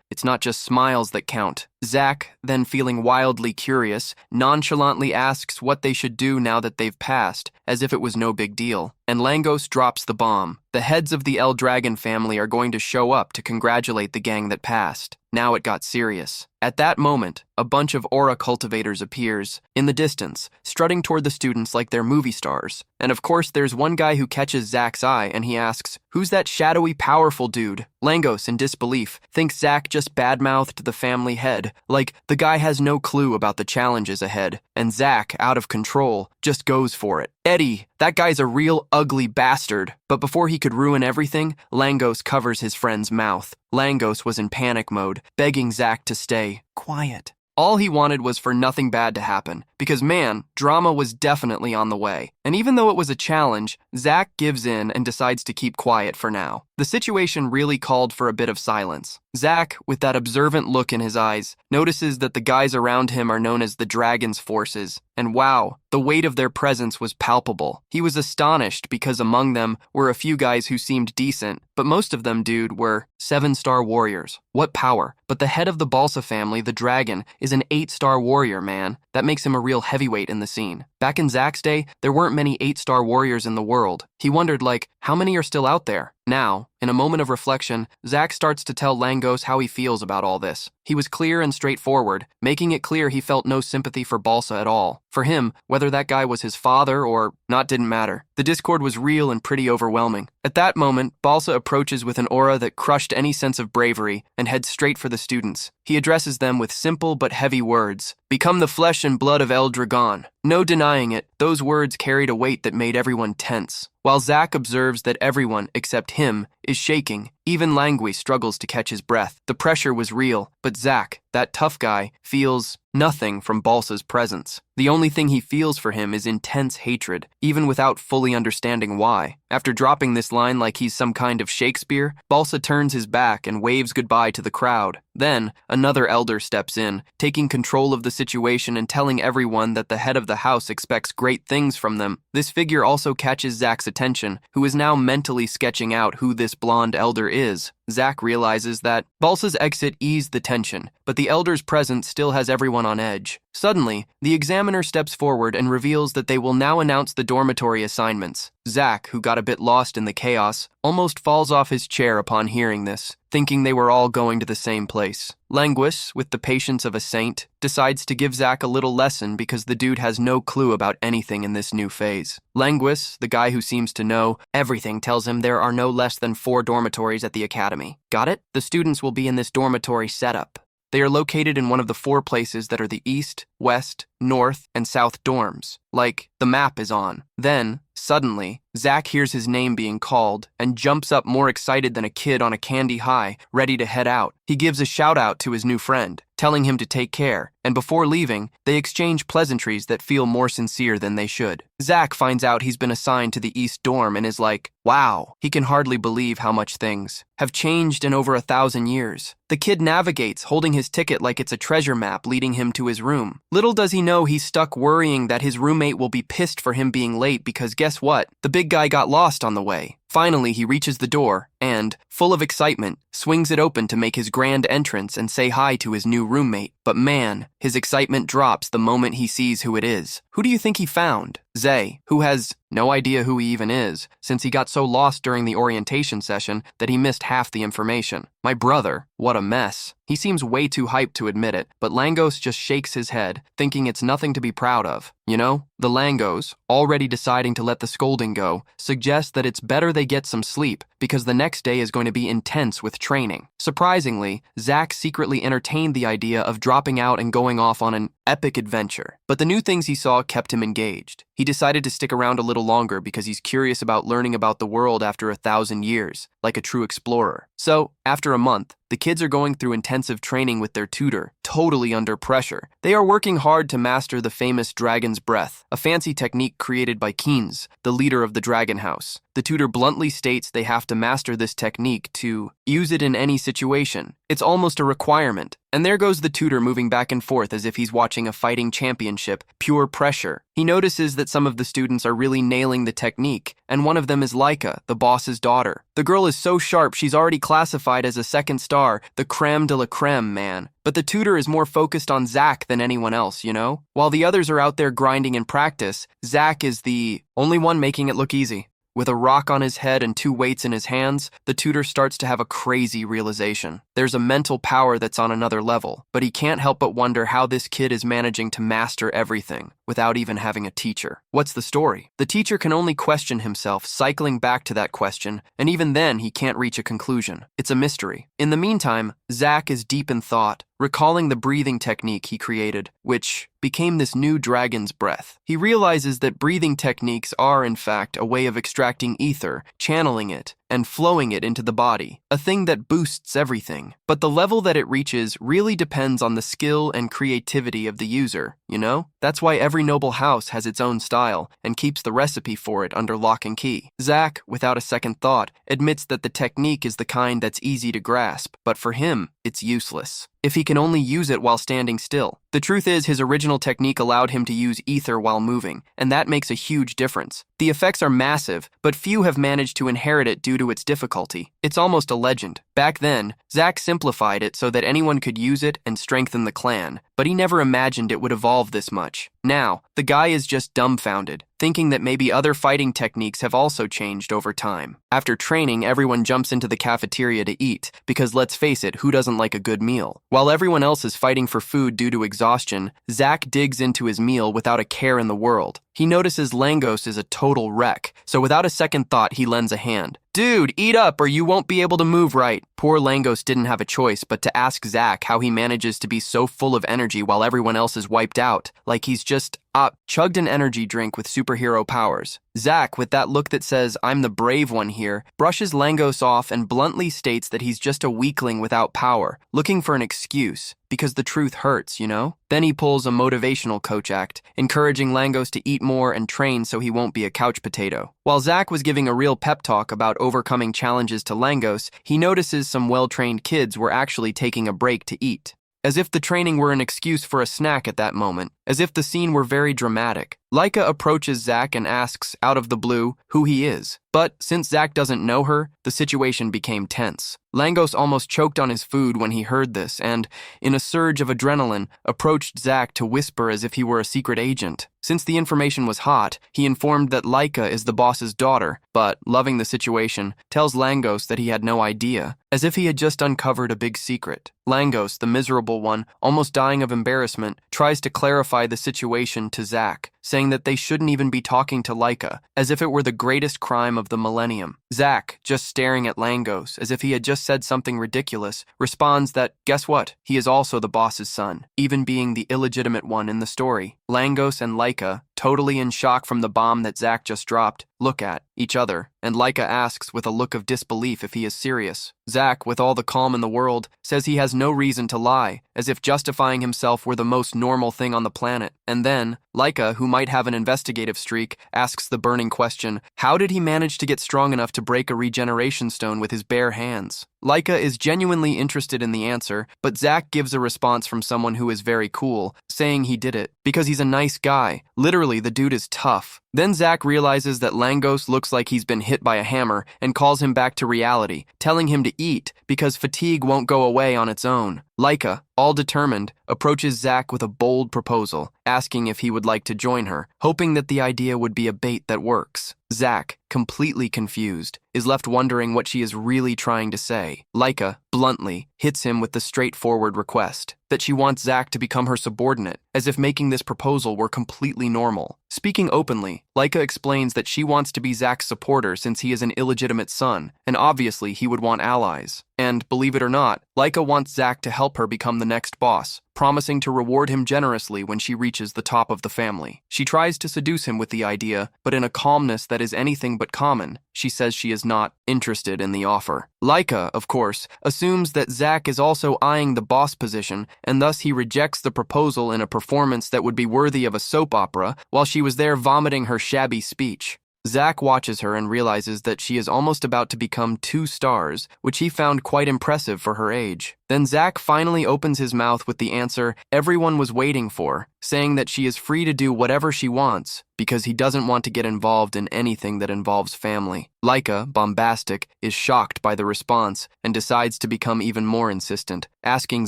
it's not just smiles that count. Zach, then feeling wildly curious, nonchalantly asks what they should do now that they've passed, as if it was no big deal. And Langos drops the bomb. The heads of the El Dragon family are going to show up to congratulate the gang that passed. Now it got serious. At that moment, a bunch of aura cultivators appears in the distance, strutting toward the students like they're movie stars. And of course, there's one guy who catches Zach's eye and he asks, "Who's that shadowy, powerful dude?" Langos, in disbelief, thinks Zach just badmouthed the family head, like the guy has no clue about the challenges ahead. And Zach, out of control, just goes for it. "Eddie, that guy's a real ugly bastard." But before he could ruin everything, Langos covers his friend's mouth. Langos was in panic mode, begging Zach to stay quiet. All he wanted was for nothing bad to happen, because man, drama was definitely on the way. And even though it was a challenge, Zach gives in and decides to keep quiet for now. The situation really called for a bit of silence. Zach, with that observant look in his eyes, notices that the guys around him are known as the Dragon's Forces, and wow, the weight of their presence was palpable. He was astonished because among them were a few guys who seemed decent, but most of them, dude, were 7-star warriors. What power! But the head of the Balsa family, the dragon, is an 8-star warrior, man. That makes him a real heavyweight in the scene. Back in Zach's day, there weren't many 8-star warriors in the world. He wondered, how many are still out there? Now, in a moment of reflection, Zach starts to tell Langos how he feels about all this. He was clear and straightforward, making it clear he felt no sympathy for Balsa at all. For him, whether that guy was his father or not didn't matter. The discord was real and pretty overwhelming. At that moment, Balsa approaches with an aura that crushed any sense of bravery and heads straight for the students. He addresses them with simple but heavy words. Become the flesh and blood of El Dragon. No denying it, those words carried a weight that made everyone tense. While Zach observes that everyone, except him, is shaking, even Langui struggles to catch his breath. The pressure was real, but Zach, that tough guy, feels nothing from Balsa's presence. The only thing he feels for him is intense hatred, even without fully understanding why. After dropping this line like he's some kind of Shakespeare, Balsa turns his back and waves goodbye to the crowd. Then, another elder steps in, taking control of the situation and telling everyone that the head of the house expects great things from them. This figure also catches Zach's attention, who is now mentally sketching out who this blonde elder is. Zach realizes that Balsa's exit eased the tension, but the elder's presence still has everyone on edge. Suddenly, the examiner steps forward and reveals that they will now announce the dormitory assignments. Zach, who got a bit lost in the chaos, almost falls off his chair upon hearing this, thinking they were all going to the same place. Languis, with the patience of a saint, decides to give Zach a little lesson because the dude has no clue about anything in this new phase. Languis, the guy who seems to know everything, tells him there are no less than 4 dormitories at the academy. Got it? The students will be in this dormitory setup. They are located in one of the 4 places that are the east, west, north, and south dorms. The map is on. Then, suddenly, Zach hears his name being called and jumps up more excited than a kid on a candy high, ready to head out. He gives a shout out to his new friend, telling him to take care, and before leaving, they exchange pleasantries that feel more sincere than they should. Zach finds out he's been assigned to the East Dorm and is like, wow, he can hardly believe how much things have changed in over 1,000 years. The kid navigates, holding his ticket like it's a treasure map leading him to his room. Little does he know he's stuck worrying that his roommate will be pissed for him being late because guess what? The big guy got lost on the way. Finally, he reaches the door and, full of excitement, swings it open to make his grand entrance and say hi to his new roommate. But man, his excitement drops the moment he sees who it is. Who do you think he found? Zay, who has no idea who he even is, since he got so lost during the orientation session that he missed half the information. My brother, what a mess. He seems way too hyped to admit it, but Langos just shakes his head, thinking it's nothing to be proud of. You know, the Langos, already deciding to let the scolding go, suggest that it's better they get some sleep because the next day is going to be intense with training. Surprisingly, Zach secretly entertained the idea of dropping out and going off on an epic adventure, but the new things he saw kept him engaged. He decided to stick around a little longer because he's curious about learning about the world after 1,000 years, like a true explorer. So, after a month, the kids are going through intensive training with their tutor, totally under pressure. They are working hard to master the famous Dragon's Breath, a fancy technique created by Keynes, the leader of the Dragon House. The tutor bluntly states they have to master this technique to use it in any situation. It's almost a requirement. And there goes the tutor moving back and forth as if he's watching a fighting championship, pure pressure. He notices that some of the students are really nailing the technique, and one of them is Laika, the boss's daughter. The girl is so sharp she's already classified as a 2nd star, the creme de la creme, man. But the tutor is more focused on Zach than anyone else, you know? While the others are out there grinding in practice, Zach is the only one making it look easy. With a rock on his head and 2 weights in his hands, the tutor starts to have a crazy realization. There's a mental power that's on another level, but he can't help but wonder how this kid is managing to master everything without even having a teacher. What's the story? The teacher can only question himself, cycling back to that question, and even then he can't reach a conclusion. It's a mystery. In the meantime, Zach is deep in thought, recalling the breathing technique he created, which became this new dragon's breath. He realizes that breathing techniques are, in fact, a way of extracting ether, channeling it, and flowing it into the body, a thing that boosts everything. But the level that it reaches really depends on the skill and creativity of the user, you know? That's why every noble house has its own style and keeps the recipe for it under lock and key. Zack, without a second thought, admits that the technique is the kind that's easy to grasp, but for him, it's useless if he can only use it while standing still. The truth is, his original technique allowed him to use ether while moving, and that makes a huge difference. The effects are massive, but few have managed to inherit it due to its difficulty. It's almost a legend. Back then, Zack simplified it so that anyone could use it and strengthen the clan, but he never imagined it would evolve this much. Now, the guy is just dumbfounded, thinking that maybe other fighting techniques have also changed over time. After training, everyone jumps into the cafeteria to eat, because let's face it, who doesn't like a good meal? While everyone else is fighting for food due to exhaustion, Zack digs into his meal without a care in the world. He notices Langos is a total wreck, so without a second thought, he lends a hand. Dude, eat up or you won't be able to move right. Poor Langos didn't have a choice but to ask Zack how he manages to be so full of energy while everyone else is wiped out, like he's just chugged an energy drink with superhero powers. Zack, with that look that says, I'm the brave one here, brushes Langos off and bluntly states that he's just a weakling without power, looking for an excuse, because the truth hurts, you know? Then he pulls a motivational coach act, encouraging Langos to eat more and train so he won't be a couch potato. While Zack was giving a real pep talk about overcoming challenges to Langos, he notices some well-trained kids were actually taking a break to eat. As if the training were an excuse for a snack at that moment, as if the scene were very dramatic. Laika approaches Zack and asks, out of the blue, who he is. But since Zack doesn't know her, the situation became tense. Langos almost choked on his food when he heard this and, in a surge of adrenaline, approached Zack to whisper as if he were a secret agent. Since the information was hot, he informed that Laika is the boss's daughter, but, loving the situation, tells Langos that he had no idea, as if he had just uncovered a big secret. Langos, the miserable one, almost dying of embarrassment, tries to clarify the situation to Zack, saying that they shouldn't even be talking to Laika, as if it were the greatest crime of the millennium. Zack, just staring at Langos as if he had just said something ridiculous, responds that, guess what, he is also the boss's son, even being the illegitimate one in the story. Langos and Laika, totally in shock from the bomb that Zack just dropped, look at each other, and Laika asks with a look of disbelief if he is serious. Zack, with all the calm in the world, says he has no reason to lie, as if justifying himself were the most normal thing on the planet. And then, Laika, who might have an investigative streak, asks the burning question, how did he manage to get strong enough to break a regeneration stone with his bare hands? Laika is genuinely interested in the answer, but Zack gives a response from someone who is very cool, saying he did it because he's a nice guy. Literally, the dude is tough. Then Zack realizes that Langos looks like he's been hit by a hammer and calls him back to reality, telling him to eat because fatigue won't go away on its own. Laika, all determined, approaches Zack with a bold proposal, asking if he would like to join her, hoping that the idea would be a bait that works. Zack, completely confused, is left wondering what she is really trying to say. Laika, bluntly, hits him with the straightforward request that she wants Zack to become her subordinate, as if making this proposal were completely normal. Speaking openly, Laika explains that she wants to be Zack's supporter since he is an illegitimate son, and obviously he would want allies. And, believe it or not, Laika wants Zack to help her become the next boss, promising to reward him generously when she reaches the top of the family. She tries to seduce him with the idea, but in a calmness that is anything but common, she says she is not interested in the offer. Laika, of course, assumes that Zack is also eyeing the boss position, and thus he rejects the proposal in a performance that would be worthy of a soap opera while she was there vomiting her shabby speech. Zack watches her and realizes that she is almost about to become 2 stars, which he found quite impressive for her age. Then Zack finally opens his mouth with the answer everyone was waiting for, saying that she is free to do whatever she wants because he doesn't want to get involved in anything that involves family. Laika, bombastic, is shocked by the response and decides to become even more insistent, asking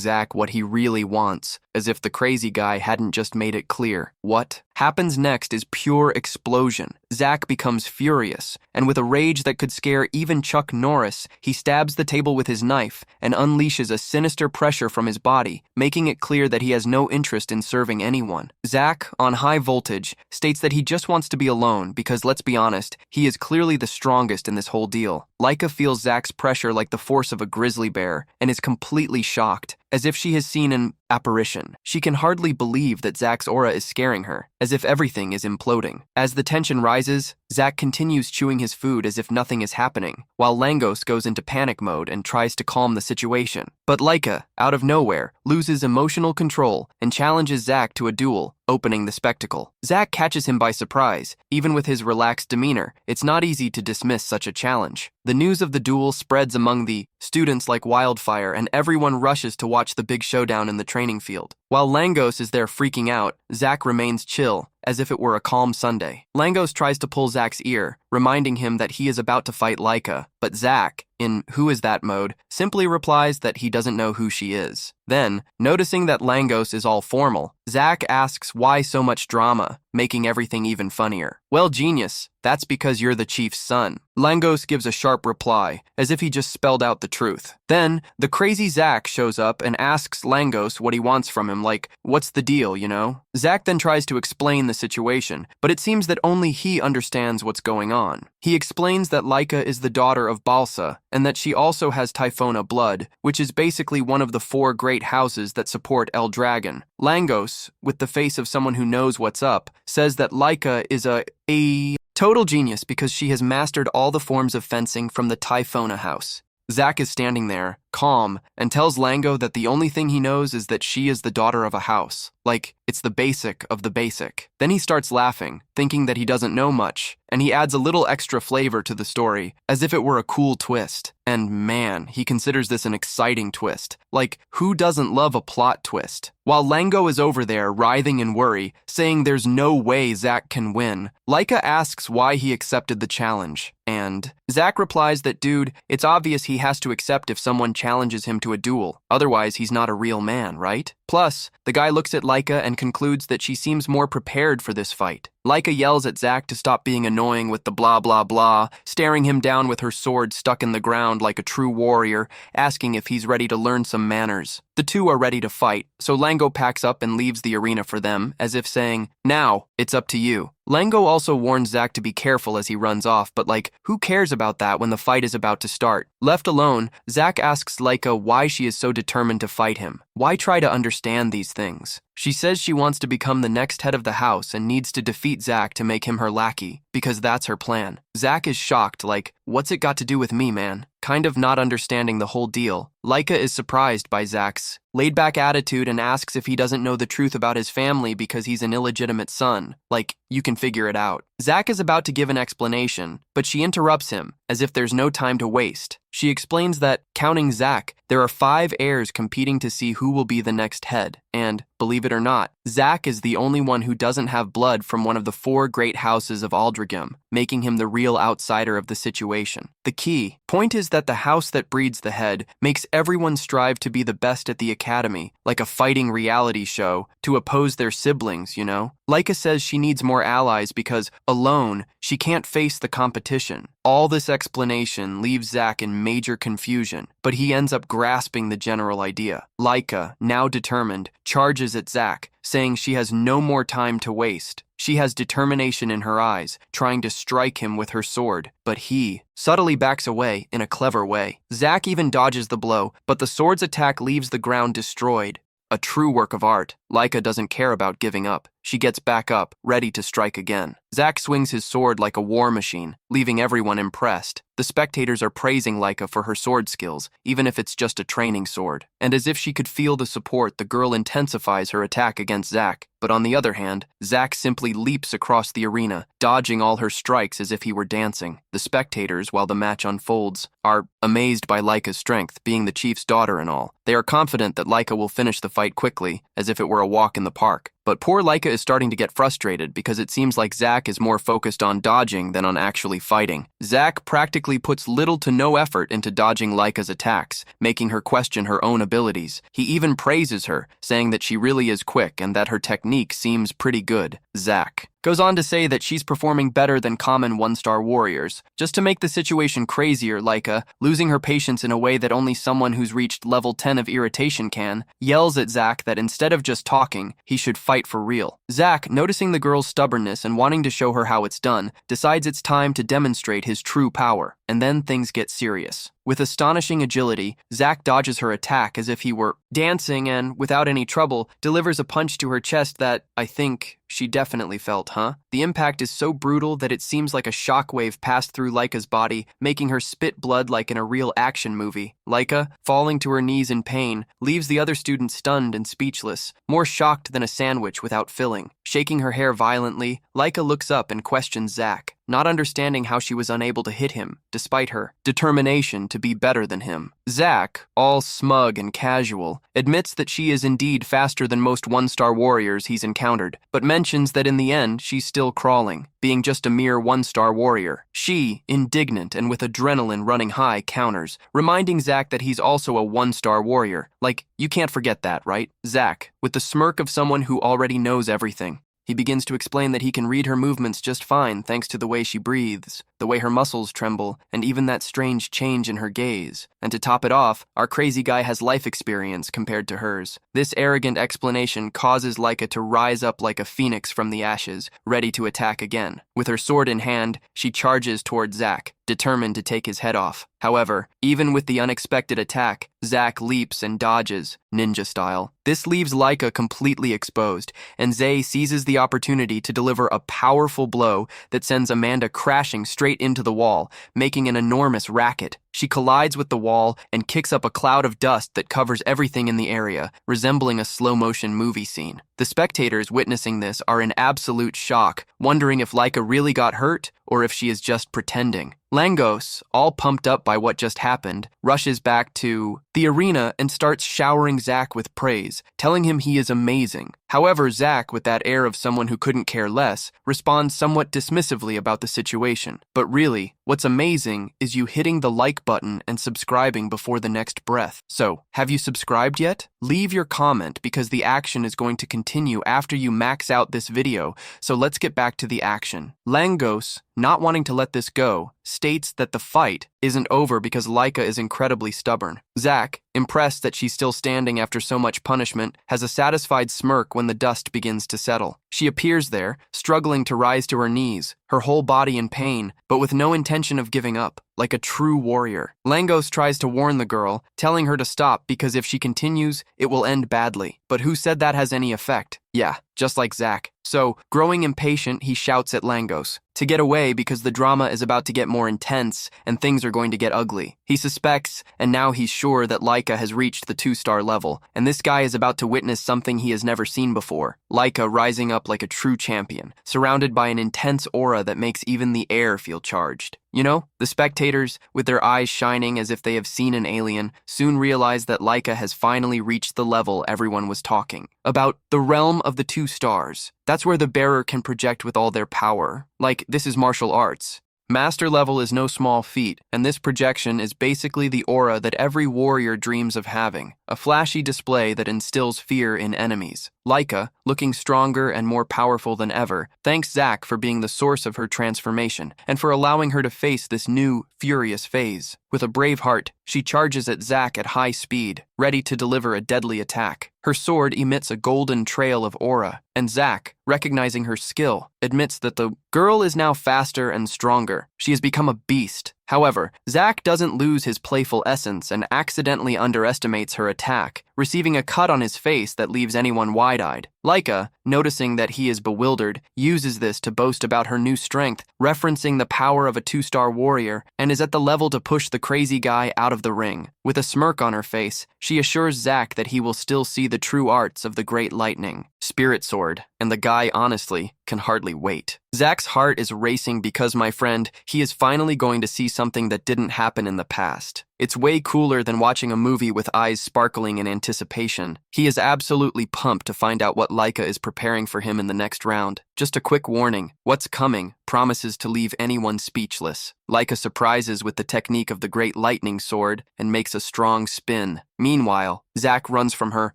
Zack what he really wants, as if the crazy guy hadn't just made it clear. What happens next is pure explosion. Zack becomes furious, and with a rage that could scare even Chuck Norris, he stabs the table with his knife and unleashes a sinister pressure from his body, making it clear that he has no interest in serving anyone. Zack, on high voltage, states that he just wants to be alone because, let's be honest, he is clearly the strongest in this whole deal. Laika feels Zack's pressure like the force of a grizzly bear and is completely shocked, as if she has seen an apparition. She can hardly believe that Zach's aura is scaring her, as if everything is imploding. As the tension rises, Zach continues chewing his food as if nothing is happening, while Langos goes into panic mode and tries to calm the situation. But Laika, out of nowhere, loses emotional control and challenges Zach to a duel, opening the spectacle. Zach catches him by surprise. Even with his relaxed demeanor, it's not easy to dismiss such a challenge. The news of the duel spreads among the students like wildfire, and everyone rushes to watch the big showdown in the training field. While Langos is there freaking out, Zach remains chill, as if it were a calm Sunday. Langos tries to pull Zach's ear, reminding him that he is about to fight Laika, but Zach, in who is that mode, simply replies that he doesn't know who she is. Then, noticing that Langos is all formal, Zach asks why so much drama, making everything even funnier. Well, genius, that's because you're the chief's son. Langos gives a sharp reply, as if he just spelled out the truth. Then, the crazy Zach shows up and asks Langos what he wants from him, like, what's the deal, you know? Zach then tries to explain the situation, but it seems that only he understands what's going on. He explains that Laika is the daughter of Balsa, and that she also has Typhona blood, which is basically one of the 4 great houses that support El Dragon. Langos, with the face of someone who knows what's up, says that Laika is a total genius because she has mastered all the forms of fencing from the Typhona house. Zach is standing there, calm, and tells Lango that the only thing he knows is that she is the daughter of a house. Like, it's the basic of the basic. Then he starts laughing, thinking that he doesn't know much, and he adds a little extra flavor to the story, as if it were a cool twist. And man, he considers this an exciting twist. Like, who doesn't love a plot twist? While Lango is over there, writhing in worry, saying there's no way Zach can win, Laika asks why he accepted the challenge. And Zach replies that, dude, it's obvious he has to accept if someone challenges him to a duel. Otherwise, he's not a real man, right? Plus, the guy looks at Laika and concludes that she seems more prepared for this fight. Laika yells at Zach to stop being annoying with the blah blah blah, staring him down with her sword stuck in the ground like a true warrior, asking if he's ready to learn some manners. The two are ready to fight, so Lango packs up and leaves the arena for them, as if saying, now, it's up to you. Lango also warns Zach to be careful as he runs off, but like, who cares about that when the fight is about to start? Left alone, Zach asks Laika why she is so determined to fight him. Why try to understand these things? She says she wants to become the next head of the house and needs to defeat Zach to make him her lackey, because that's her plan. Zach is shocked, like, what's it got to do with me, man? Kind of not understanding the whole deal. Laika is surprised by Zach's laid-back attitude and asks if he doesn't know the truth about his family because he's an illegitimate son. Like, you can figure it out. Zach is about to give an explanation, but she interrupts him, as if there's no time to waste. She explains that, counting Zach, there are 5 heirs competing to see who will be the next head, and, believe it or not, Zach is the only one who doesn't have blood from one of the 4 great houses of Aldrigam, making him the real outsider of the situation. The key point is that the house that breeds the head makes everyone strive to be the best at the academy, like a fighting reality show, to oppose their siblings, you know? Laika says she needs more allies because, alone, she can't face the competition. All this explanation leaves Zach in major confusion, but he ends up grasping the general idea. Laika, now determined, charges at Zach, saying she has no more time to waste. She has determination in her eyes, trying to strike him with her sword, but he subtly backs away in a clever way. Zach even dodges the blow, but the sword's attack leaves the ground destroyed. A true work of art. Laika doesn't care about giving up. She gets back up, ready to strike again. Zach swings his sword like a war machine, leaving everyone impressed. The spectators are praising Laika for her sword skills, even if it's just a training sword. And as if she could feel the support, the girl intensifies her attack against Zach. But on the other hand, Zach simply leaps across the arena, dodging all her strikes as if he were dancing. The spectators, while the match unfolds, are amazed by Laika's strength, being the chief's daughter and all. They are confident that Laika will finish the fight quickly, as if it were a walk in the park. But poor Laika is starting to get frustrated because it seems like Zach is more focused on dodging than on actually fighting. Zach practically puts little to no effort into dodging Laika's attacks, making her question her own abilities. He even praises her, saying that she really is quick and that her technique seems pretty good. Zach goes on to say that she's performing better than common 1-star warriors. Just to make the situation crazier, Laika, losing her patience in a way that only someone who's reached level 10 of irritation can, yells at Zach that instead of just talking, he should fight for real. Zach, noticing the girl's stubbornness and wanting to show her how it's done, decides it's time to demonstrate his true power. and then things get serious. With astonishing agility, Zack dodges her attack as if he were dancing and, without any trouble, delivers a punch to her chest that, I think, she definitely felt, huh? The impact is so brutal that it seems like a shockwave passed through Laika's body, making her spit blood like in a real action movie. Laika, falling to her knees in pain, leaves the other student stunned and speechless, more shocked than a sandwich without filling. Shaking her hair violently, Laika looks up and questions Zack, not understanding how she was unable to hit him, despite her determination to be better than him. Zack, all smug and casual, admits that she is indeed faster than most one-star warriors he's encountered, but mentions that in the end she's still crawling, being just a mere one-star warrior. She, indignant and with adrenaline running high, counters, reminding Zack that he's also a one-star warrior. Like, you can't forget that, right? Zack, with the smirk of someone who already knows everything. He begins to explain that he can read her movements just fine thanks to the way she breathes, the way her muscles tremble, and even that strange change in her gaze. And to top it off, our crazy guy has life experience compared to hers. This arrogant explanation causes Laika to rise up like a phoenix from the ashes, ready to attack again. With her sword in hand, she charges toward Zack, determined to take his head off. However, even with the unexpected attack, Zack leaps and dodges, ninja style. This leaves Laika completely exposed, and Zay seizes the opportunity to deliver a powerful blow that sends Amanda crashing straight into the wall, making an enormous racket. She collides with the wall and kicks up a cloud of dust that covers everything in the area, resembling a slow-motion movie scene. The spectators witnessing this are in absolute shock, wondering if Laika really got hurt or if she is just pretending. Langos, all pumped up by what just happened, rushes back to the arena and starts showering Zack with praise, telling him he is amazing. However, Zack, with that air of someone who couldn't care less, responds somewhat dismissively about the situation. But really, what's amazing is you hitting the like button and subscribing before the next breath. So, have you subscribed yet? Leave your comment because the action is going to continue after you max out this video, so let's get back to the action. Langos, not wanting to let this go, states that the fight isn't over because Laika is incredibly stubborn. Zack, impressed that she's still standing after so much punishment, has a satisfied smirk when the dust begins to settle. She appears there, struggling to rise to her knees, her whole body in pain, but with no intention of giving up, like a true warrior. Langos tries to warn the girl, telling her to stop because if she continues, it will end badly. But who said that has any effect? Yeah, just like Zack. So, growing impatient, he shouts at Langos to get away because the drama is about to get more intense and things are going to get ugly. He suspects, and now he's sure that Laika has reached the 2-star level, and this guy is about to witness something he has never seen before. Laika rising up like a true champion, surrounded by an intense aura that makes even the air feel charged. You know, the spectators, with their eyes shining as if they have seen an alien, soon realize that Laika has finally reached the level everyone was talking about, the realm of the 2 stars. That's where the bearer can project with all their power. Like, this is martial arts. Master level is no small feat, and this projection is basically the aura that every warrior dreams of having, a flashy display that instills fear in enemies. Laika, looking stronger and more powerful than ever, thanks Zack for being the source of her transformation and for allowing her to face this new, furious phase. With a brave heart, she charges at Zack at high speed, ready to deliver a deadly attack. Her sword emits a golden trail of aura, and Zack, recognizing her skill, admits that the girl is now faster and stronger. She has become a beast. However, Zack doesn't lose his playful essence and accidentally underestimates her attack, receiving a cut on his face that leaves anyone wide-eyed. Laika, noticing that he is bewildered, uses this to boast about her new strength, referencing the power of a 2-star warrior, and is at the level to push the crazy guy out of the ring. With a smirk on her face, she assures Zack that he will still see the true arts of the Great Lightning, Spirit Sword, and the guy, honestly, can hardly wait. Zack's heart is racing because, my friend, he is finally going to see something that didn't happen in the past. It's way cooler than watching a movie with eyes sparkling in anticipation. He is absolutely pumped to find out what Laika is preparing for him in the next round. Just a quick warning, what's coming promises to leave anyone speechless. Laika surprises with the technique of the Great Lightning Sword and makes a strong spin. Meanwhile, Zack runs from her,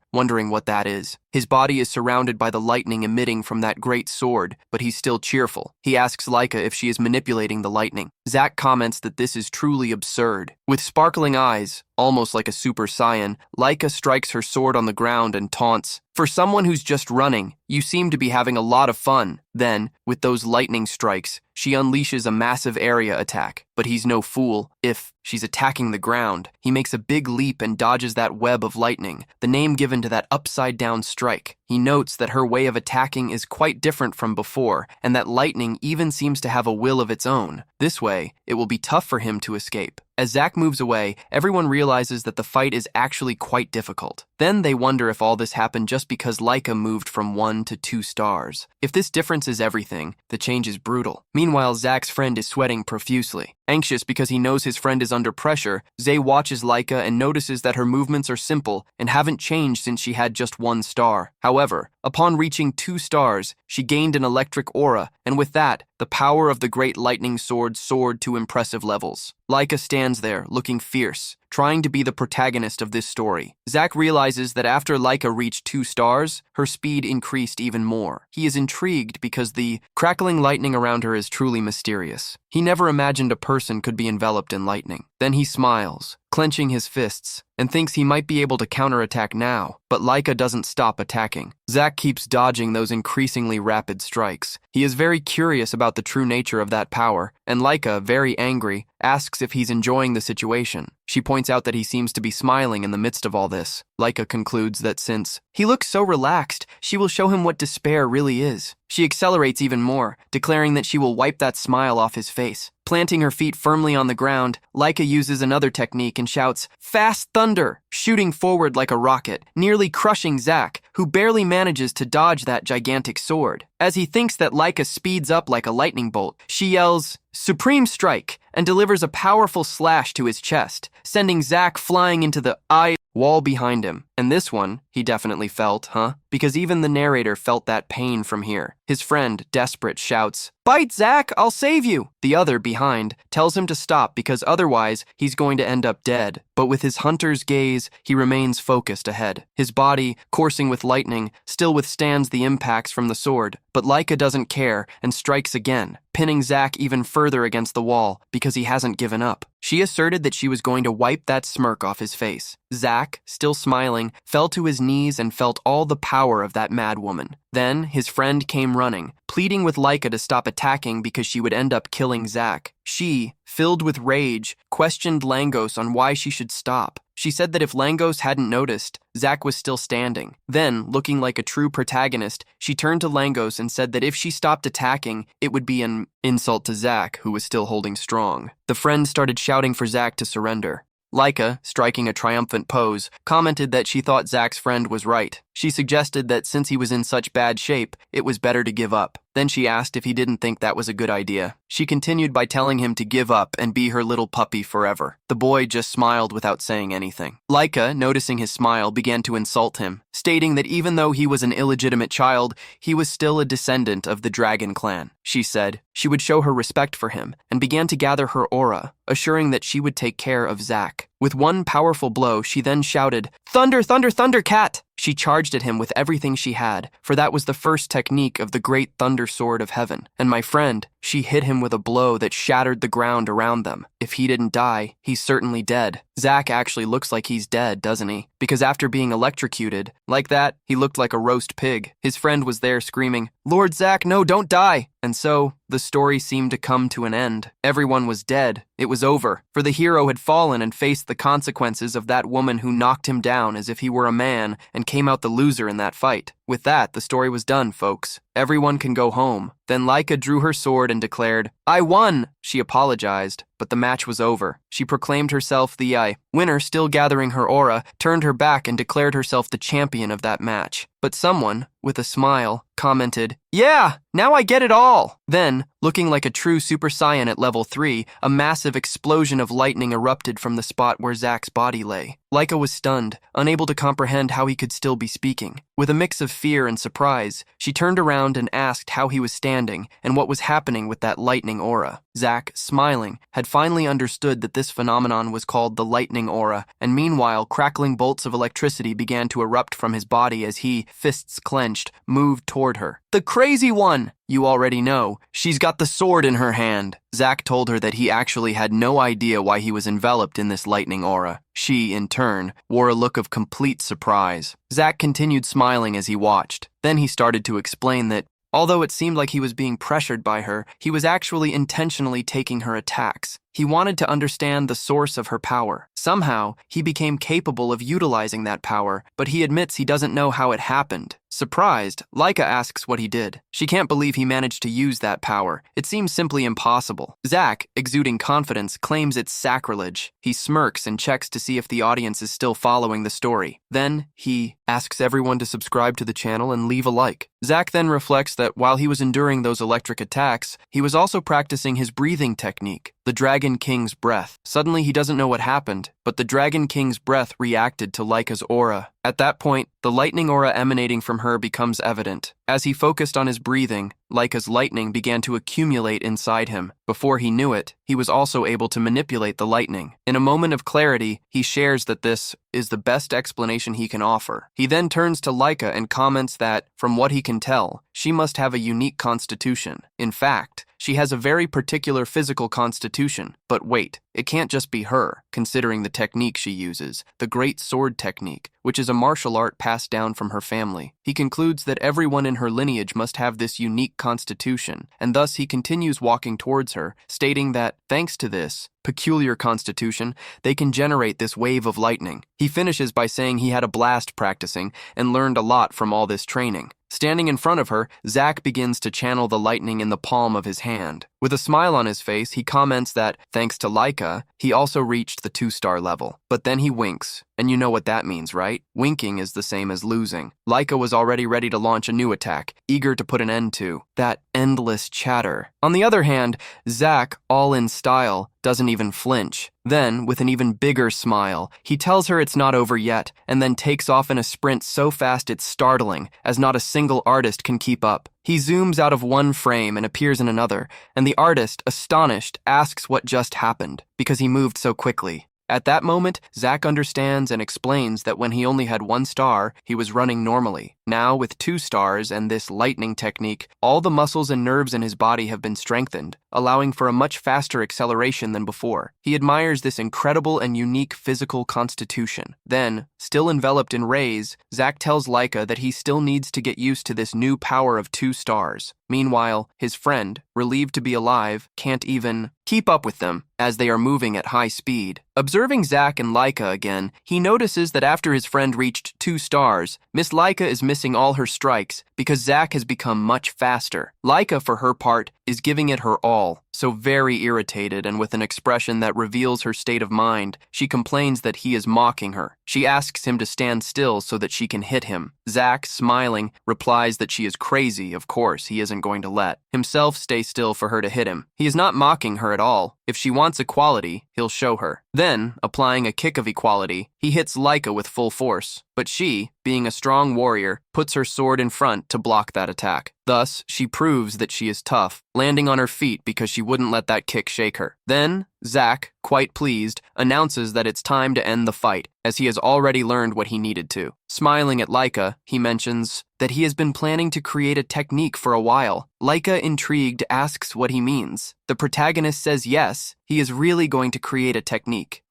wondering what that is. His body is surrounded by the lightning emitting from that great sword, but he's still cheerful. He asks Laika if she is manipulating the lightning. Zack comments that this is truly absurd. With sparkling eyes, Almost like a Super Saiyan, Laika strikes her sword on the ground and taunts, "For someone who's just running, you seem to be having a lot of fun." Then, with those lightning strikes, she unleashes a massive area attack. But he's no fool. If she's attacking the ground, he makes a big leap and dodges that web of lightning, the name given to that upside-down strike. He notes that her way of attacking is quite different from before, and that lightning even seems to have a will of its own. This way, it will be tough for him to escape. As Zack moves away, everyone realizes that the fight is actually quite difficult. Then they wonder if all this happened just because Laika moved from 1 to 2 stars. If this difference is everything, the change is brutal. Meanwhile, Zack's friend is sweating profusely. Anxious because he knows his friend is under pressure, Zay watches Laika and notices that her movements are simple and haven't changed since she had just 1 star. However, upon reaching 2 stars, she gained an electric aura, and with that, the power of the great lightning sword soared to impressive levels. Laika stands there, looking fierce, trying to be the protagonist of this story. Zack realizes that after Laika reached 2 stars, her speed increased even more. He is intrigued because the crackling lightning around her is truly mysterious. He never imagined a person could be enveloped in lightning. Then he smiles, clenching his fists, and thinks he might be able to counterattack now, but Laika doesn't stop attacking. Zack keeps dodging those increasingly rapid strikes. He is very curious about the true nature of that power, and Laika, very angry, asks if he's enjoying the situation. She points out that he seems to be smiling in the midst of all this. Laika concludes that since he looks so relaxed, she will show him what despair really is. She accelerates even more, declaring that she will wipe that smile off his face. Planting her feet firmly on the ground, Laika uses another technique and shouts, "Fast thunder!" shooting forward like a rocket, nearly crushing Zack, who barely manages to dodge that gigantic sword. As he thinks that Laika speeds up like a lightning bolt, she yells, "Supreme Strike!" and delivers a powerful slash to his chest, sending Zack flying into the eye wall behind him. And this one, he definitely felt, huh? Because even the narrator felt that pain from here. His friend, desperate, shouts, "Bite, Zack, I'll save you!" The other, behind, tells him to stop because otherwise he's going to end up dead. But with his hunter's gaze, he remains focused ahead. His body, coursing with lightning, still withstands the impacts from the sword. But Laika doesn't care and strikes again, pinning Zack even further against the wall because he hasn't given up. She asserted that she was going to wipe that smirk off his face. Zack, still smiling, fell to his knees and felt all the power of that mad woman. Then his friend came running, pleading with Laika to stop attacking because she would end up killing Zack. She, filled with rage, questioned Langos on why she should stop. She said that if Langos hadn't noticed, Zack was still standing. Then, looking like a true protagonist, she turned to Langos and said that if she stopped attacking, it would be an insult to Zack, who was still holding strong. The friend started shouting for Zack to surrender. Laika, striking a triumphant pose, commented that she thought Zack's friend was right. She suggested that since he was in such bad shape, it was better to give up. Then she asked if he didn't think that was a good idea. She continued by telling him to give up and be her little puppy forever. The boy just smiled without saying anything. Laika, noticing his smile, began to insult him, stating that even though he was an illegitimate child, he was still a descendant of the Dragon Clan. She said she would show her respect for him and began to gather her aura, assuring that she would take care of Zack. With one powerful blow, she then shouted, "Thunder, thunder, thunder, cat!" She charged at him with everything she had, for that was the first technique of the great thunder sword of heaven. And my friend, she hit him with a blow that shattered the ground around them. If he didn't die, he's certainly dead. Zack actually looks like he's dead, doesn't he? Because after being electrocuted, like that, he looked like a roast pig. His friend was there screaming, "Lord Zack, no, don't die!" And so, the story seemed to come to an end. Everyone was dead. It was over, for the hero had fallen and faced the consequences of that woman who knocked him down as if he were a man and came out the loser in that fight. With that, the story was done, folks. Everyone can go home. Then Laika drew her sword and declared, "I won!" She apologized, but the match was over. She proclaimed herself the winner, still gathering her aura, turned her back and declared herself the champion of that match. But someone, with a smile, commented, "Yeah, now I get it all!" Then, looking like a true Super Saiyan at level 3, a massive explosion of lightning erupted from the spot where Zack's body lay. Laika was stunned, unable to comprehend how he could still be speaking. With a mix of fear and surprise, she turned around and asked how he was standing and what was happening with that lightning aura. Zack, smiling, had finally understood that this phenomenon was called the lightning lightning aura, and meanwhile, crackling bolts of electricity began to erupt from his body as he, fists clenched, moved toward her. The crazy one! You already know. She's got the sword in her hand. Zack told her that he actually had no idea why he was enveloped in this lightning aura. She, in turn, wore a look of complete surprise. Zack continued smiling as he watched. Then he started to explain that, although it seemed like he was being pressured by her, he was actually intentionally taking her attacks. He wanted to understand the source of her power. Somehow, he became capable of utilizing that power, but he admits he doesn't know how it happened. Surprised, Laika asks what he did. She can't believe he managed to use that power. It seems simply impossible. Zack, exuding confidence, claims it's sacrilege. He smirks and checks to see if the audience is still following the story. Then, he asks everyone to subscribe to the channel and leave a like. Zack then reflects that while he was enduring those electric attacks, he was also practicing his breathing technique, the Dragon King's breath. Suddenly, he doesn't know what happened, but the Dragon King's breath reacted to Laika's aura. At that point, the lightning aura emanating from her becomes evident. As he focused on his breathing, Laika's lightning began to accumulate inside him. Before he knew it, he was also able to manipulate the lightning. In a moment of clarity, he shares that this is the best explanation he can offer. He then turns to Laika and comments that, from what he can tell, she must have a unique constitution. In fact, she has a very particular physical constitution. But wait, it can't just be her, considering the technique she uses, the Great Sword Technique, which is a martial art passed down from her family. He concludes that everyone in her lineage must have this unique constitution, and thus he continues walking towards her, stating that, thanks to this peculiar constitution, they can generate this wave of lightning. He finishes by saying he had a blast practicing and learned a lot from all this training. Standing in front of her, Zack begins to channel the lightning in the palm of his hand. With a smile on his face, he comments that, thanks to Laika, he also reached the 2-star level. But then he winks, and you know what that means, right? Winking is the same as losing. Laika was already ready to launch a new attack, eager to put an end to that endless chatter. On the other hand, Zack, all in style, doesn't even flinch. Then, with an even bigger smile, he tells her it's not over yet, and then takes off in a sprint so fast it's startling, as not a single artist can keep up. He zooms out of one frame and appears in another, and the artist, astonished, asks what just happened, because he moved so quickly. At that moment, Zack understands and explains that when he only had 1 star, he was running normally. Now, with 2 stars and this lightning technique, all the muscles and nerves in his body have been strengthened, allowing for a much faster acceleration than before. He admires this incredible and unique physical constitution. Then, still enveloped in rays, Zack tells Laika that he still needs to get used to this new power of 2 stars. Meanwhile, his friend, relieved to be alive, can't even keep up with them as they are moving at high speed. Observing Zack and Laika again, he notices that after his friend reached 2 stars, Miss Laika is missing all her strikes because Zack has become much faster. Laika, for her part, is giving it her all. So very irritated and with an expression that reveals her state of mind, she complains that he is mocking her. She asks him to stand still so that she can hit him. Zack, smiling, replies that she is crazy. Of course, he isn't going to let himself stay still for her to hit him. He is not mocking her at all. If she wants equality, he'll show her. Then, applying a kick of equality, he hits Laika with full force. But she, being a strong warrior, puts her sword in front to block that attack. Thus, she proves that she is tough, landing on her feet because she wouldn't let that kick shake her. Then, Zack, quite pleased, announces that it's time to end the fight, as he has already learned what he needed to. Smiling at Laika, he mentions that he has been planning to create a technique for a while. Laika, intrigued, asks what he means. The protagonist says yes, he is really going to create a technique.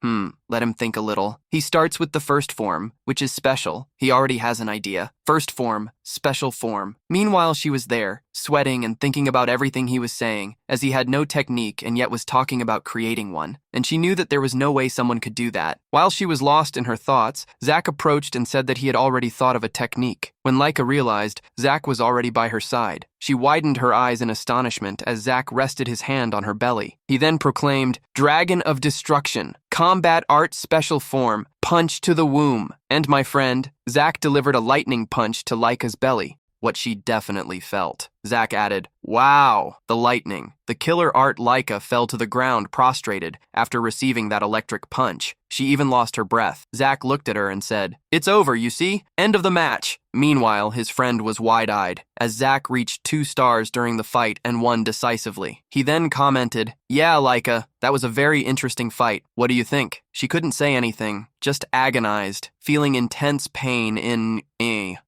Let him think a little. He starts with the first form, which is special. He already has an idea. First form, special form. Meanwhile, she was there, sweating and thinking about everything he was saying, as he had no technique and yet was talking about creating one. And she knew that there was no way someone could do that. While she was lost in her thoughts, Zack approached and said that he had already thought of a technique. When Laika realized, Zack was already by her side. She widened her eyes in astonishment as Zack rested his hand on her belly. He then proclaimed, "Dragon of Destruction, Combat Art Special Form, Punch to the Womb." And my friend, Zack delivered a lightning punch to Laika's belly. What she definitely felt. Zack added, "Wow!" The lightning. The killer art Laika fell to the ground prostrated after receiving that electric punch. She even lost her breath. Zack looked at her and said, "It's over, you see? End of the match." Meanwhile, his friend was wide-eyed, as Zach reached 2 stars during the fight and won decisively. He then commented, "Yeah, Laika, that was a very interesting fight. What do you think?" She couldn't say anything, just agonized, feeling intense pain in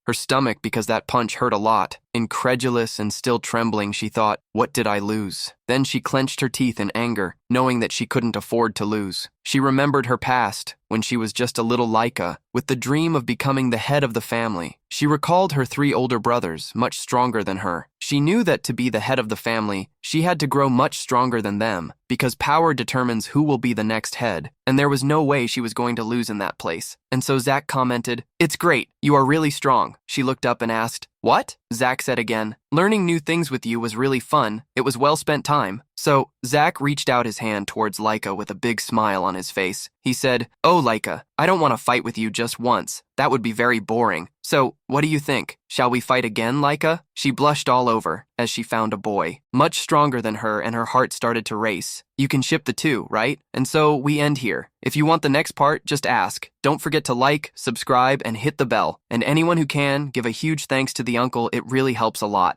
her stomach because that punch hurt a lot. Incredulous and still trembling, she thought, "What did I lose?" Then she clenched her teeth in anger, knowing that she couldn't afford to lose. She remembered her past, when she was just a little Laika, with the dream of becoming the head of the family. She recalled her 3 older brothers, much stronger than her. She knew that to be the head of the family, she had to grow much stronger than them, because power determines who will be the next head, and there was no way she was going to lose in that place. And so Zach commented, "It's great, you are really strong." She looked up and asked, "What?" Zach said again, "Learning new things with you was really fun. It was well spent time." So Zach reached out his hand towards Laika with a big smile on his face. He said, "Oh, Laika, I don't want to fight with you just once. That would be very boring. So, what do you think? Shall we fight again, Laika?" She blushed all over as she found a boy, much stronger than her, and her heart started to race. You can ship the 2, right? And so we end here. If you want the next part, just ask. Don't forget to like, subscribe, and hit the bell. And anyone who can, give a huge thanks to the uncle. It really helps a lot.